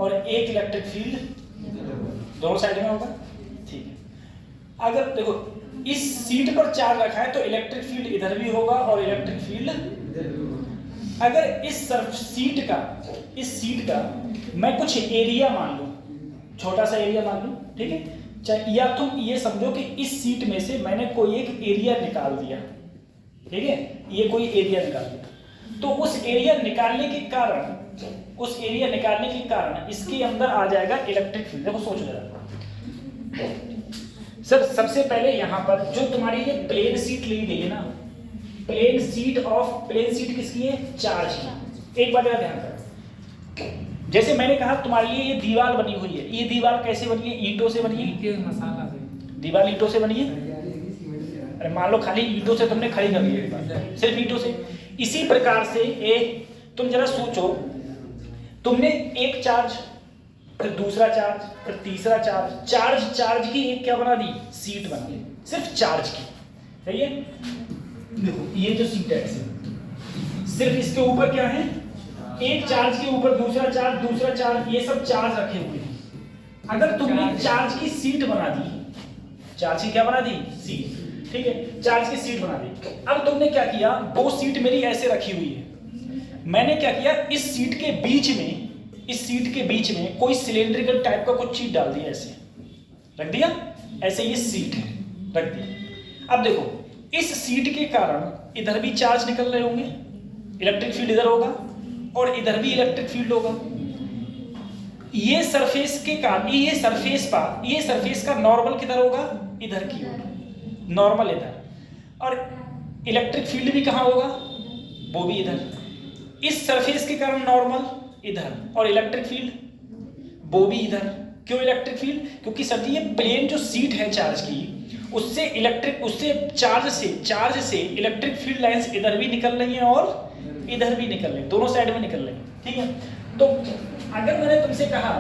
और एक इलेक्ट्रिक फील्ड दोनों साइड में होगा, ठीक है? अगर देखो इस सीट पर चार्ज रखा है तो इलेक्ट्रिक फील्ड इधर भी होगा और इलेक्ट्रिक फील्ड, अगर इस सीट का मैं कुछ एरिया मान लूं, छोटा सा एरिया मान लूं, ठीक है? या तुम ये समझो कि इस सीट में से मैंने कोई एक एरिया निकाल दिया, ठीक है? ये कोई एरिया निकाल दिया, तो उस एरिया निकालने के कारण इसके अंदर आ जाएगा इलेक्ट्रिक फील्ड। देखो सोच जरा सर, सबसे पहले यहां पर जो तुम्हारी ये प्लेन सीट ली गई है ना, प्लेन सीट किसकी है? चार्ज की। एक बात का ध्यान करो, जैसे मैंने कहा तुम्हारे लिए ये दीवार बनी हुई है, ये दीवार कैसे बनी है? ईंटों से बनी है, मसाला से। दीवार ईंटों से बनी है। अरे मान लो खाली ईंटों से तुमने खड़ी कर ली है, सिर्फ ईंटों से। इसी प्रकार से तुम जरा सोचो, तुमने एक चार्ज, फिर दूसरा चार्ज, फिर तीसरा चार्ज की एक क्या बना दी? सीट बना दी, सिर्फ चार्ज की, सही है? देखो ये जो सीट है, सिर्फ इसके ऊपर क्या है? एक चार्ज के ऊपर दूसरा चार्ज, ये सब चार्ज रखे हुए हैं। अगर तुमने चार्ज की सीट बना दी, चार्ज की क्या बना दी? सीट, ठीक है? चार्ज की सीट बना दी। अब तुमने क्या किया? दो सीट मेरी ऐसे रखी हुई है, मैंने क्या किया? इस सीट के बीच में कोई सिलेंड्रिकल टाइप का कुछ चीज डाल दिया, ऐसे रख दिया, ऐसे ये सीट है, रख दिया। अब देखो इस सीट के कारण इधर भी चार्ज निकल रहे होंगे, इलेक्ट्रिक फील्ड इधर होगा और इधर भी इलेक्ट्रिक फील्ड होगा। ये सरफेस के कारण ये सरफेस का नॉर्मल किधर होगा? इधर की ओर, नॉर्मल इधर, और इलेक्ट्रिक फील्ड भी कहाँ होगा? वो भी इधर। इस सरफेस के कारण नॉर्मल इधर और इलेक्ट्रिक फील्ड वो भी इधर। क्यों इलेक्ट्रिक फील्ड? क्योंकि सर जी ये प्लेन जो सीट है चार्ज की, उससे चार्ज से इलेक्ट्रिक फील्ड लाइंस इधर भी निकल रही हैं और इधर भी निकल रही हैं, दोनों साइड में निकल रही हैं, ठीक है? तो अगर मैंने तुमसे कहा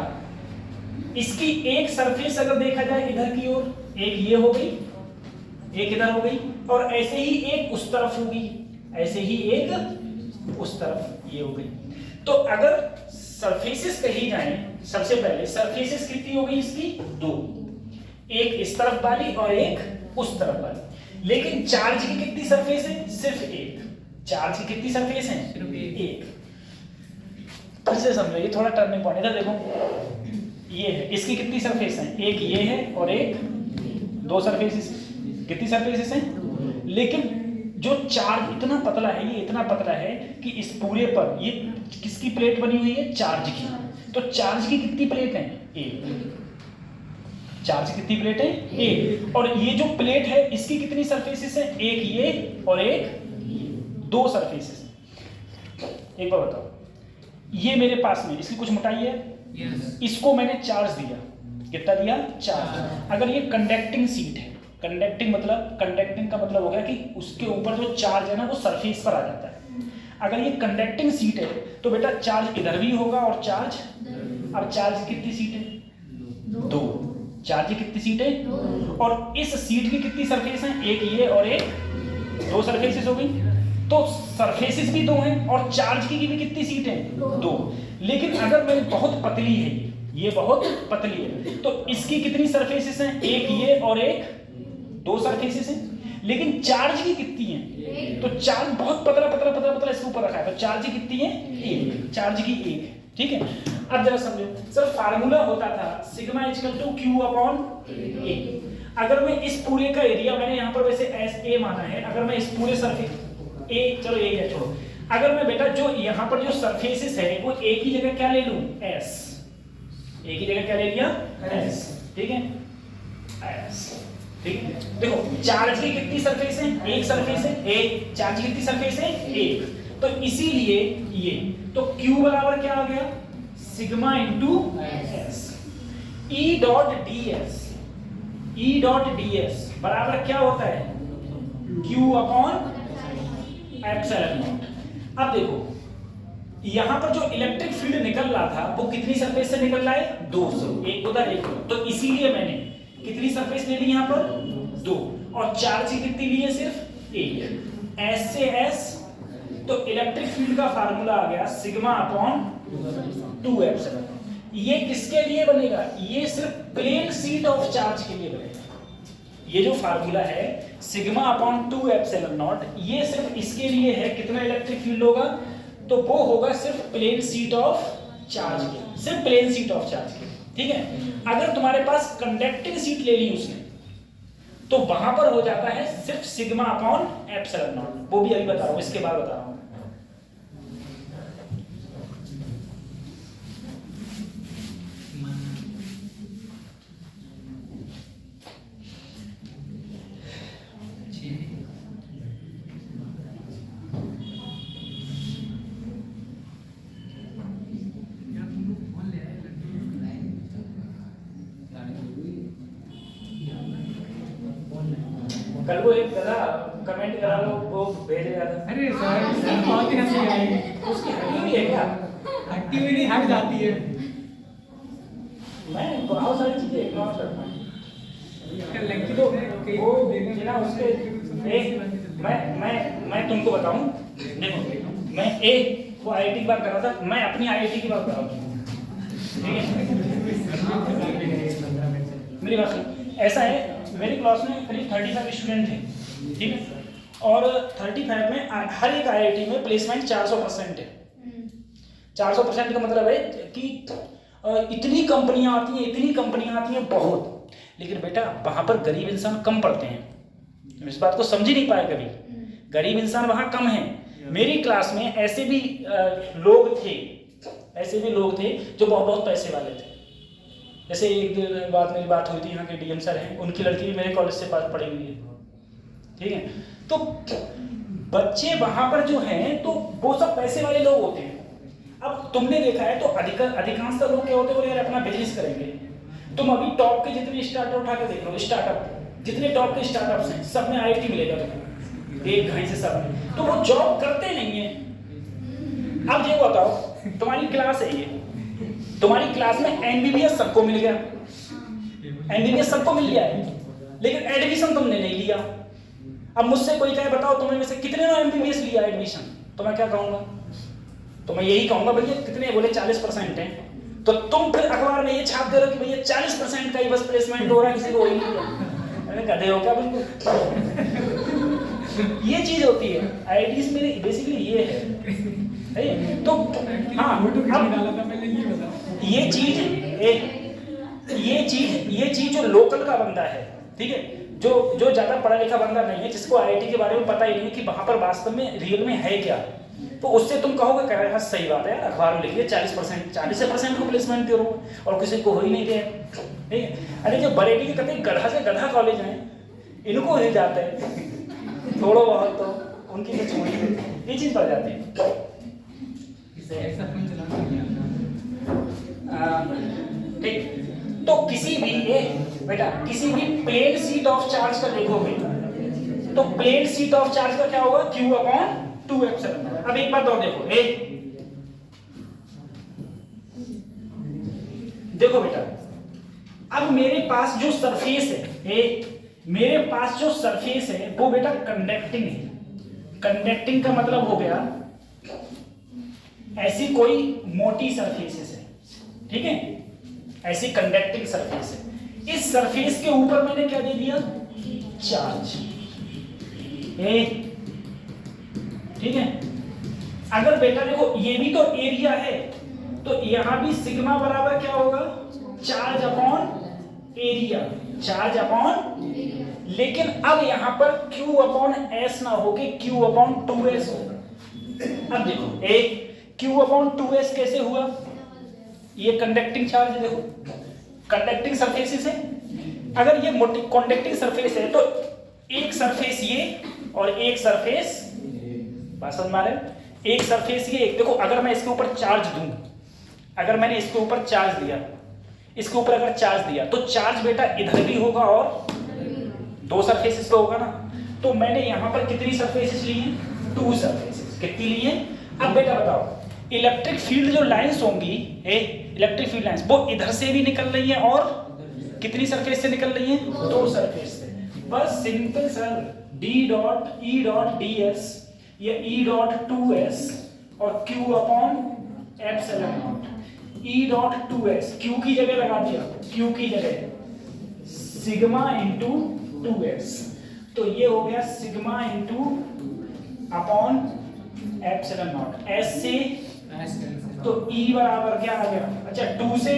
इसकी एक सरफेस अगर देखा जाए इधर की ओर, एक ये हो गई, एक इधर हो गई, और ऐसे ही एक उस तरफ होगी, ऐसे ही एक उस तरफ ये हो गई। तो अगर सरफेसेस कही जाए, सबसे पहले सरफेसेस कितनी हो गई इसकी? दो। एक इस तरफ वाली और एक उस तरफ वाली। लेकिन चार्ज की कितनी सरफेस है? सिर्फ एक। चार्ज की कितनी सरफेस है? सिर्फ एक। फिर से समझो, ये थोड़ा टर्निंग पॉइंट है। देखो ये है, इसकी कितनी सरफेस है? एक ये है और एक, दो सरफेसेस। कितनी सरफेसेस हैं? लेकिन जो चार्ज इतना पतला है, ये इतना पतला है कि इस पूरे पर ये किसकी प्लेट बनी हुई है? चार्ज की। तो चार्ज की कितनी प्लेट है? एक। चार्ज कितनी प्लेट है? एक। और ये जो प्लेट है इसकी कितनी सरफेसेस है? एक ये और एक, दो सरफेसेस। एक बार बताओ, ये मेरे पास में इसकी कुछ मोटाई है, यस, इसको मैंने चार्ज दिया, कितना दिया? चार्ज। अगर ये कंडक्टिंग सीट है, कंडक्टिंग मतलब, कंडक्टिंग का मतलब हो गया कि उसके ऊपर जो चार्ज है ना वो सरफेस पर आ जाता है। अगर ये कंडक्टिंग सीट है तो बेटा चार्ज इधर भी होगा और चार्ज, अब चार्ज कितनी सीट है? दो। चार्ज की कितनी सीट है? और इस सीट की कितनी सरफेस है? एक ये और एक, दो सरफेसेस हो गई। तो सरफेसेस भी दो हैं और चार्ज की भी कितनी सीट है? दो। लेकिन अगर मेरी बहुत पतली है, ये बहुत पतली है, तो इसकी कितनी सरफेसेस हैं? एक ये और एक, दो सरफेसेस हैं। लेकिन चार्ज की कितनी है? तो चार्ज बहुत पतला पतला पतला पतला इसके ऊपर रखा है, तो चार्ज की कितनी है? एक। चार्ज की एक है, ठीक है। अब जरा समझो सर, फार्मूला होता था sigma equal to q upon A. अगर मैं इस पूरे का एरिया, मैंने यहाँ पर वैसे एस ए माना है, अगर मैं इस पूरे सरफेस ए, चलो ए है छोड़ो, अगर मैं बेटा जो यहाँ पर जो सरफेसेस है वो एक ही जगह क्या ले लूं? एस। एक ही जगह क्या ले लिया? एस, ठीक है, एस, ठीक है। देखो चार्ज की कितनी सरफेस है? एक सरफेस है, एक। चार्ज की कितनी सरफेस है? एक। तो इसीलिए ये, तो Q बराबर क्या आ गया? Sigma into S. E dot D S, E dot D S बराबर क्या होता है? Q upon epsilon not. अब देखो यहां पर जो इलेक्ट्रिक फील्ड निकल रहा था वो कितनी सरफेस से निकल रहा है? दो से, एक उधर एक उधर। तो इसीलिए मैंने कितनी सरफेस ले ली यहां पर? दो। और चार्ज की कितनी ली है? सिर्फ एक। एस से एस, तो इलेक्ट्रिक फील्ड का फार्मूला आ गया सिग्मा अपॉन 2 एप्सिलॉन। ये किसके लिए बनेगा? ये सिर्फ प्लेन सीट ऑफ चार्ज के लिए बनेगा। ये जो फार्मूला है सिग्मा अपॉन 2 एप्सिलॉन नॉट, ये सिर्फ इसके लिए है। कितना इलेक्ट्रिक फील्ड होगा? तो वो होगा सिर्फ प्लेन सीट ऑफ चार्ज के, सिर्फ प्लेन सीट ऑफ चार्ज के, ठीक है। अगर तुम्हारे पास कंडक्टिंग सीट ले ली उसने, तो वहां पर हो जाता है सिर्फ सिग्मा अपॉन एप्सिलॉन नॉट। वो भी अभी बता रहा हूं, इसके बाद बता रहा हूं। कल वो एक गधा कमेंट करा लो, वो भेज रहा था। अरे सर बहुत ही हंसी आई। उसकी हड्डी भी है क्या? हट्टी हुई नहीं, हट जाती है। मैं बहुत सारी चीजें इग्नोर करता हूँ। लड़की तो वो बिना उसके एक, मैं तुमको बताऊं, देखो मैं एक वो आईआईटी की बात कर रहा था, मैं अपनी आईआईटी की बात कर रहा हूँ, ठीक है। मेरी बात सुन, ऐसा है मेरी क्लास में करीब 35 स्टूडेंट थे, ठीक है। और 35 में हर एक आईआईटी में प्लेसमेंट 400% है। 400% का मतलब है कि इतनी कंपनियां आती हैं, इतनी कंपनियां आती हैं बहुत, लेकिन बेटा वहां पर गरीब इंसान कम पढ़ते हैं। इस बात को समझ ही नहीं पाए कभी। गरीब इंसान वहां कम है। मेरी क्लास में ऐसे भी लोग थे, ऐसे भी लोग थे जो बहुत बहुत पैसे वाले थे। जैसे एक दिन बाद मेरी बात हुई थी, यहाँ के डीएम सर हैं, उनकी लड़की भी मेरे कॉलेज से पास पढ़ी हुई है, ठीक है। तो बच्चे वहां पर जो हैं तो वो सब पैसे वाले लोग होते हैं। अब तुमने देखा है तो अधिकांश लोग क्या होते हैं, बोले यार अपना बिजनेस करेंगे। तुम अभी टॉप के जितने स्टार्टअप उठा के देख लो, स्टार्टअप जितने टॉप के स्टार्टअप्स हैं सब में आईआईटी मिलेगा तुमको, एक कहीं से सब में, तो वो जॉब करते नहीं है। अब ये बताओ, तुम्हारी क्लास है ये, तुम्हारी क्लास में एमबीबीएस सबको मिल गया, एमबीबीएस सबको मिल गया है, लेकिन एडमिशन तुमने नहीं लिया। अब मुझसे कोई कहे बताओ तुमने में से कितने ने एमबीबीएस लिया एडमिशन, तो मैं क्या कहूँगा? तो मैं यही कहूँगा भैया कितने, बोले 40% हैं। तो तुम फिर अखबार में ये छाप दे रहे हो कि भैया 40% का ही बस प्लेसमेंट हो रहा है, किसी को हो ही नहीं रहा। अरे गधे हो क्या बिल्कुल। ये चीज होती है आईआईटीज में, बेसिकली ये है। तो हाँ, अब ये चीज जो लोकल का बंदा है, ठीक है, जो ज्यादा पढ़ा लिखा बंदा नहीं है, जिसको आईआईटी के बारे में पता ही नहीं है कि वहां पर वास्तव में रियल में है क्या, तो उससे तुम कहोगे कह रहे हाँ सही बात है, अखबार में लिखिए 40% को प्लेसमेंट दे रहा हूँ और किसी को हो ही नहीं रहा, ठीक है। अरे जो बरेली के कभी गधा से गधा कॉलेज हैं, इनको हो जाता है थोड़ा बहुत, तो उनकी तो छोड़ी ये चीज बढ़ जाती है। ठीक, तो किसी भी बेटा किसी भी प्लेन सीट ऑफ चार्ज का देखोगे तो प्लेन सीट ऑफ चार्ज का क्या होगा, Q/2ε। अब एक बात और देखो बेटा, अब मेरे पास जो सरफेस है, मेरे पास जो सरफेस है वो बेटा कंडक्टिंग है। कंडक्टिंग का मतलब हो गया ऐसी कोई मोटी सरफेसेस है, ठीक है, ऐसी कंडक्टिंग सरफेस है। इस सरफेस के ऊपर मैंने क्या दे दिया, चार्ज, ठीक है। अगर बेटा देखो ये भी तो एरिया है, तो यहां भी सिग्मा बराबर क्या होगा, charge upon area, charge upon, लेकिन अब यहां पर Q/S ना होके Q/2S होगा। अब देखो Q/2S कैसे हुआ, ये कंडक्टिंग चार्ज है, देखो कंडक्टिंग सरफेस है। अगर ये मोटी कंडक्टिंग सरफेस है तो एक सरफेस ये और एक सरफेस, बात समझ में आ रहा है, एक सरफेस ये, देखो अगर मैं इसके ऊपर चार्ज दूं, अगर मैंने इसके ऊपर चार्ज दिया, इसके ऊपर अगर चार्ज दिया तो चार्ज बेटा इधर भी होगा और दो सरफेसेस पे होगा ना। तो मैंने यहां पर कितनी सरफेसेस ली हैं, 2 सरफेसेस। कितनी ली हैं? अब बेटा बताओ, इलेक्ट्रिक फील्ड जो लाइंस होंगी, इलेक्ट्रिक फील्ड लाइंस वो इधर से भी निकल रही हैं और कितनी सरफेस से निकल रही हैं, 2 सरफेस से। बस सिंपल सर D.E.ds या E.2s और Q/ε0। E.2s Q की जगह लगा दिया, Q की जगह सिग्मा इंटू 2s, तो ये हो गया सिग्मा इंटू अपॉन ε0। S से तो E बराबर क्या आ गया, अच्छा 2 से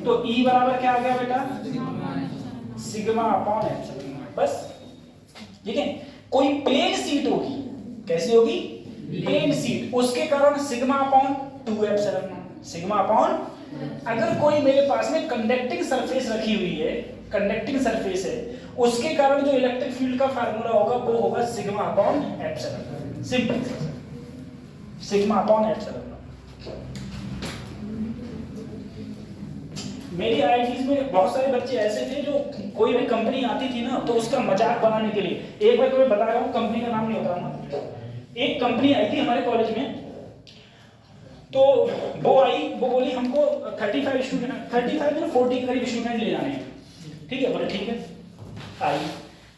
तो E बराबर क्या आ गया बेटा, सिग्मा अपॉन ε0। बस ठीक है। कोई प्लेन सीट होगी, कैसी होगी, प्लेन सीट, उसके कारण सिग्मा अपॉन 2ε0, सिग्मा अपॉन, अगर कोई मेरे पास में कंडक्टिंग सरफेस रखी हुई है, कंडक्टिंग सरफेस है, उसके कारण जो इलेक्ट्रिक फील्ड का फार्मूला होगा वो होगा sigma upon ε0। Simple sigma upon ε0। मेरी आईआईटीज में बहुत सारे बच्चे ऐसे थे जो कोई भी कंपनी आती थी ना तो उसका मजाक बनाने के लिए, एक बार तुम्हें बता रहा हूँ, कंपनी का नाम नहीं बताऊंगा, एक कंपनी आई थी हमारे कॉलेज में, तो वो आई, वो बोली हमको 35 स्टूडेंट, 35 या 40 के करीब स्टूडेंट ले जाने हैं, ठीक है, बोले ठीक है। आई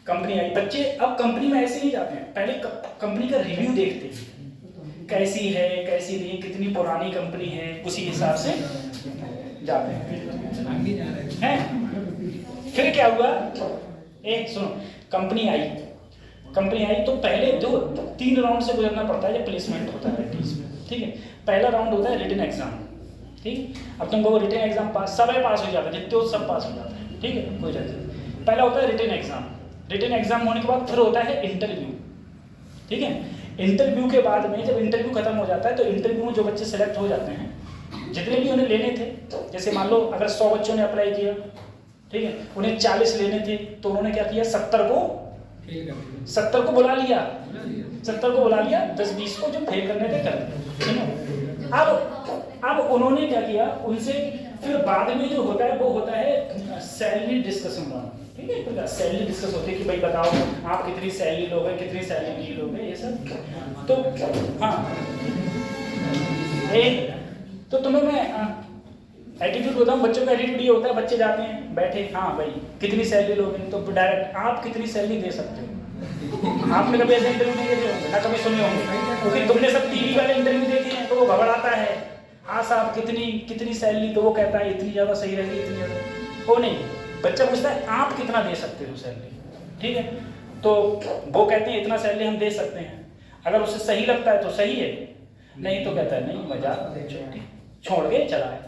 कंपनी आई, बच्चे अब कंपनी में ऐसे ही जाते हैं, पहले कंपनी का रिव्यू देखते हैं, कैसी है कैसी नहीं, कितनी पुरानी कंपनी है, उसी हिसाब से जाते हैं। फिर क्या हुआ, सुनो, कंपनी आई तो पहले जो 3 राउंड से गुजरना पड़ता है जब प्लेसमेंट होता है इसमें, ठीक है। पहला राउंड होता है रिटन एग्जाम, ठीक। अब तुमको रिटन एग्जाम पास, सब पास हो जाता है, जितने हो सब पास हो जाते हैं, ठीक है, कोई टेंशन। पहला होता है रिटन एग्जाम, रिटन एग्जाम होने के बाद फिर होता है इंटरव्यू, ठीक है। इंटरव्यू के बाद में जब इंटरव्यू खत्म हो जाता है तो इंटरव्यू में जो बच्चे सेलेक्ट हो जाते हैं, जितने भी उन्हें लेने थे, जैसे मान लो अगर 100 बच्चों ने अप्लाई किया, ठीक है, उन्हें 40 लेने थे, तो उन्होंने क्या किया, 70 को बुला लिया, 70 को बुला लिया, 10-20 को जो फेल करने थे कर दिया। अब उन्होंने क्या किया, उनसे फिर बाद में जो होता है वो होता है सैलरी डिस्कशन राउंड, ठीक है। तो सैलरी डिस्कस होती है कि भाई बताओ आप कितनी सैलरी लोगे, कितनी सैलरी नहीं लोगे, ये सब। तो हाँ, तो तुम्हें मैं एटीट्यूड बताऊं, बच्चों का एटीट्यूड ये होता है, बच्चे जाते हैं बैठे, हाँ भाई कितनी सैलरी लोगे, तो डायरेक्ट आप कितनी सैलरी दे सकते हो। आपने कभी ऐसे इंटरव्यू नहीं दिए होंगे ना, कभी सुने होंगे, क्योंकि तुमने सब टीवी वाले इंटरव्यू देखे हैं, तो वो घबराता है, हाँ साहब कितनी सैलरी, तो वो कहता है इतनी ज़्यादा सही रहेगी, इतनी ज़्यादा। वो नहीं, बच्चा पूछता है आप कितना दे सकते हो सैलरी, ठीक है, तो वो कहते हैं इतना सैलरी हम दे सकते हैं। अगर उसे सही लगता है तो सही है, नहीं तो कहता है नहीं मजाक, छोड़ के चला है,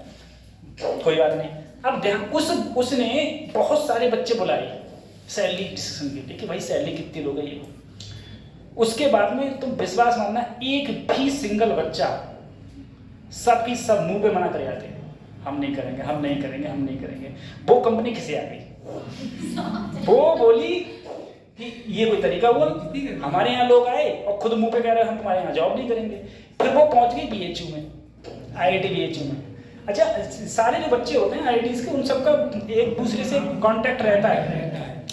कोई बात नहीं। अब ध्यान, उसने बहुत सारे बच्चे बुलाए सैलरी डिस्कशन के लिए कि भाई सैलरी कितनी लोगे ये। उसके बाद में तुम विश्वास मानना, एक भी सिंगल बच्चा, सब की सब मुंह पे मना कर जाते हैं, हम नहीं करेंगे, हम नहीं करेंगे, हम नहीं करेंगे। वो कंपनी किसे आ गई, वो बोली कि ये कोई तरीका हुआ, हमारे यहाँ लोग आए और खुद मुंह पे कह रहे हैं हम तुम्हारे यहाँ जॉब नहीं करेंगे। फिर वो पहुंच गई BHU में, IIT BHU में। अच्छा, सारे जो बच्चे होते हैं IITs के, उन सबका एक दूसरे से कांटेक्ट रहता है,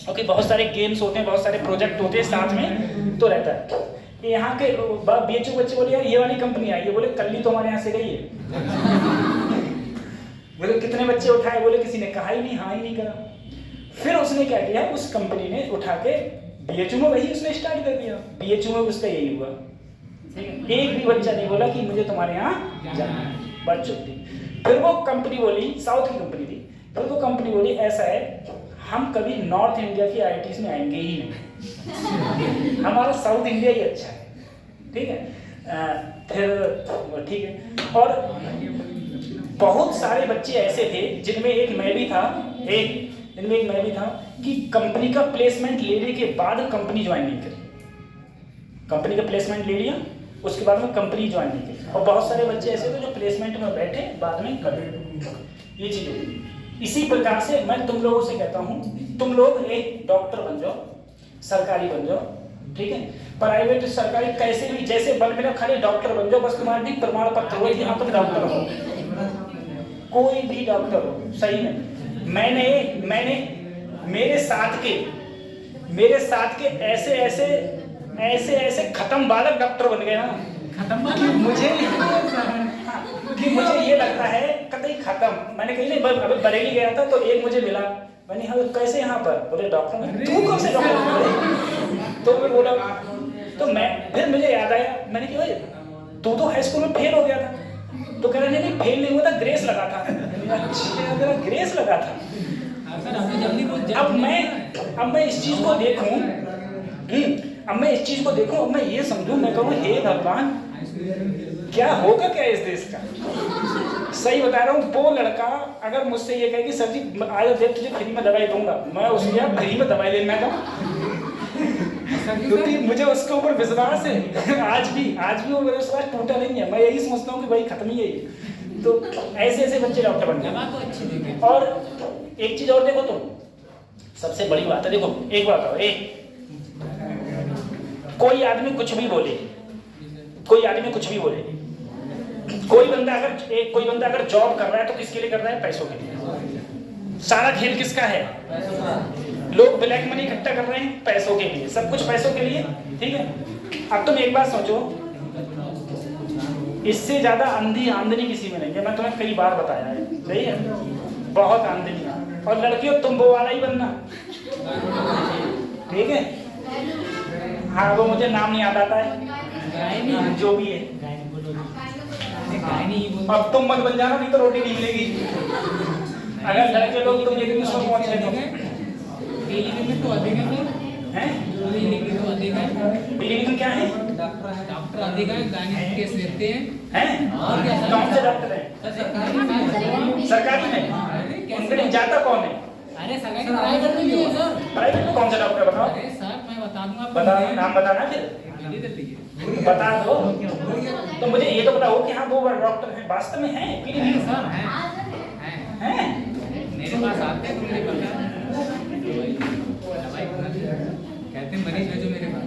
ओके, बहुत सारे गेम्स होते हैं, बहुत सारे प्रोजेक्ट होते हैं साथ में, तो रहता है। यहाँ के BHU बच्चे बोले यार ये वाली कंपनी आई है, बोले कल ही तो हमारे यहाँ से गई है। बोले कितने बच्चे उठाए, बोले किसी ने कहा ही नहीं, हाँ ही नहीं करा। फिर उसने क्या किया, उस कंपनी ने उठा के BHU में वही उसने स्टार्ट कर दिया। BHU में उसका यही हुआ, एक भी बच्चा नहीं बोला कि मुझे तुम्हारे यहाँ जाना है, बात चलती। फिर वो कंपनी बोली, साउथ की कंपनी थी, फिर वो कंपनी बोली ऐसा है हम कभी नॉर्थ इंडिया की IITs में आएंगे ही नहीं, हमारा साउथ इंडिया ही अच्छा है, ठीक है। फिर ठीक है, और बहुत सारे बच्चे ऐसे थे जिनमें एक मैं भी था, कि कंपनी का प्लेसमेंट लेने के बाद कंपनी ज्वाइन नहीं करी। कंपनी का प्लेसमेंट ले लिया, उसके बाद में कंपनी ज्वाइन नहीं करी। और बहुत सारे बच्चे ऐसे थे जो प्लेसमेंट में बैठे बाद में कर, ये चीज़ होती। इसी प्रकार से मैं तुम लोगों से कहता हूँ, तुम लोग एक डॉक्टर बन जाओ, सरकारी बन जाओ, ठीक है, प्राइवेट सरकारी कैसे भी, जैसे बन मेरा खाली डॉक्टर बन जाओ, बस तुम्हारे भी प्रमाण पत्र हो कि हाँ तुम डॉक्टर हो, कोई भी डॉक्टर हो, सही में। मैंने मेरे साथ के ऐसे खत्म बालक डॉक्टर बन गए ना, मुझे ये लगता है कतई खत्म। मैंने कहीं नहीं, अभी बरेली गया था तो एक मुझे मिला, मैंने हाँ कैसे यहाँ पर, बोले डॉक्टर, तू कौन से डॉक्टर, तो मैं बोला, तो मैं फिर मुझे याद आया, मैंने कहा तू तो हाई स्कूल में फेल हो गया था, तो कह रहे नहीं फेल नहीं हुआ था, ग्रेस लगा था। अच्छा मेरा ग्रेस लगा था। अब मैं इस चीज को देखूं, अब मैं ये समझूं, मैं कहूँ हे भगवान क्या होगा क्या इस देश का। सही बता रहा हूँ, वो लड़का अगर मुझसे ये कहे कि सर जी आज देख तुझे फ्री में दवाई दूंगा, मैं उसके यहाँ फ्री में दवाई लेना जाऊँ, क्योंकि मुझे उसके ऊपर विश्वास है। आज भी वो विश्वास टूटा नहीं है। मैं यही समझता हूँ कि भाई खत्म ही है ये। तो ऐसे बच्चे डॉक्टर बन गए। और एक चीज और देखो, तुम सबसे बड़ी बात है, देखो एक बात और, कोई आदमी कुछ भी बोले, कोई बंदा अगर जॉब कर रहा है तो किसके लिए कर रहा है, पैसों के लिए। सारा खेल किसका है, लोग ब्लैक मनी इकट्ठा कर रहे हैं पैसों के लिए, सब कुछ पैसों के लिए, ठीक है। अब तुम एक बात सोचो, इससे ज्यादा अंधी आमदनी किसी में नहीं है। मैं तुम्हें कई बार बताया है, सही है, बहुत आमदनी है। और लड़कियों तुम वो वाला ही बनना, ठीक है। हाँ वो मुझे नाम नहीं याद आता है, जो भी है। अब तुम मत बन जाना, नहीं तो रोटी नहीं मिलेगी। अगर लड़के लोग तुम एक उसमें पहुंच गए तो लिमिट क्या है, डॉक्टर अधिक है, गाइनिक केस लेते हैं। कौन से डॉक्टर हैं, सरकारी में, उनके जाता कौन है? अरे सरकारी प्राइवेट में भी है सर। प्राइवेट में कौन सा डॉक्टर बताओ? अरे सर मैं बता दूंगा, बता नाम बताना, फिर बता दो। तो मुझे ये तो बताओ कि हाँ वो डॉक्टर हैं, वास्तव में हैं कि नहीं? सर हैं, मेरे पास आते हैं, मुझे पता है, कहते हैं मरीज भेजो मेरे पास।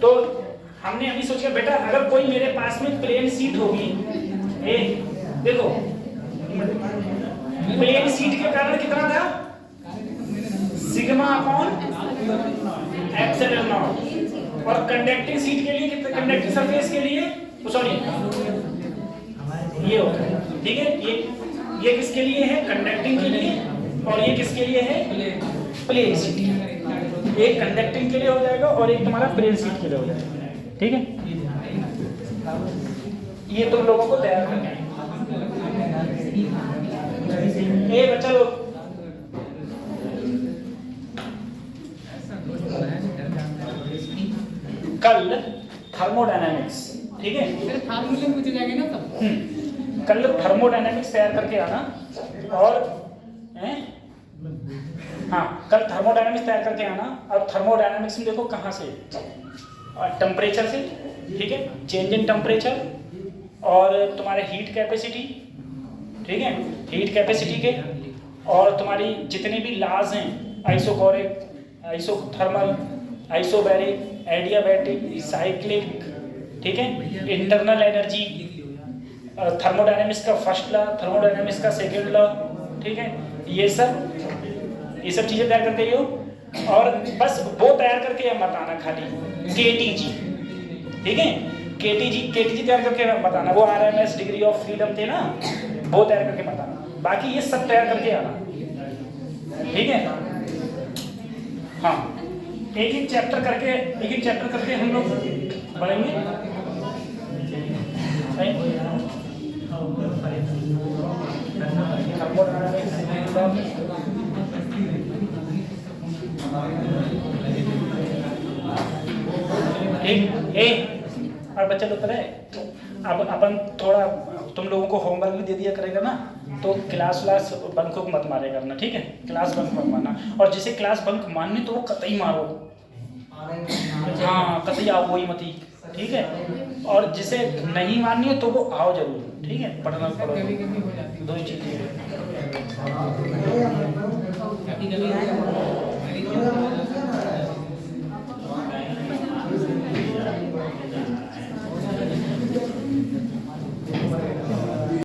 तो हमने अभी सोचा बेटा अगर कोई मेरे पास में प्लेन सीट होगी, देखो प्लेन सीट के कारण कितना था, सिग्मा अपॉन एप्सिलॉन नॉट। और कंडक्टिंग सीट के लिए कितना, कंडक्टिंग सरफेस के लिए सॉरी ये होता है, ठीक है। ये किसके लिए है, कंडक्टिंग के लिए, और ये किसके लिए है, प्लेन सीट। एक कंडक्टिंग के लिए हो जाएगा और एक तुम्हारा प्लेन शीट के लिए हो जाएगा, ठीक है। ये तुम लोगों को तैयार करना है। ए बच्चा लोग, कल थर्मोडायनामिक्स, ठीक है, फार्मूले पूछे जाएंगे ना तब। कल थर्मोडायनामिक्स तैयार करके आना। और हाँ, कल थर्मोडायनामिक्स तैयार करके आना। और थर्मोडायनामिक्स में देखो कहाँ से, टेम्परेचर से, ठीक है, चेंज इन टेम्परेचर और तुम्हारे हीट कैपेसिटी, ठीक है, हीट कैपेसिटी के, और तुम्हारी जितने भी लाज हैं, isochoric, isothermal, isobaric, adiabatic, cyclic, ठीक है, इंटरनल एनर्जी, थर्मोडायनामिक्स का फर्स्ट लॉ, थर्मोडायनामिक्स का सेकंड लॉ, ठीक है, ये सब चीज़ें तैयार करके हो। और बस वो तैयार करके मत आना खाली KTG, ठीक है, KTG तैयार करके मत आना। वो RMS डिग्री ऑफ फ्रीडम थे ना, वो तैयार करके मत आना। बाकी ये सब तैयार करके आना, ठीक है। हाँ, एक एक चैप्टर करके हम लोग पढ़ेंगे। और बच्चे लोग पता है, अब अपन थोड़ा तुम लोगों को होमवर्क भी दे दिया करेगा ना, तो क्लास बंक मत मारे करना, ठीक है, क्लास बंक मत मारना। और जिसे क्लास बंक मारनी तो वो कतई मारो, हाँ कतई आओ, वही मत ही, ठीक है। और जिसे नहीं माननी है तो वो आओ जरूर, ठीक है, पढ़ना पड़ो, दो ही चीज़ें।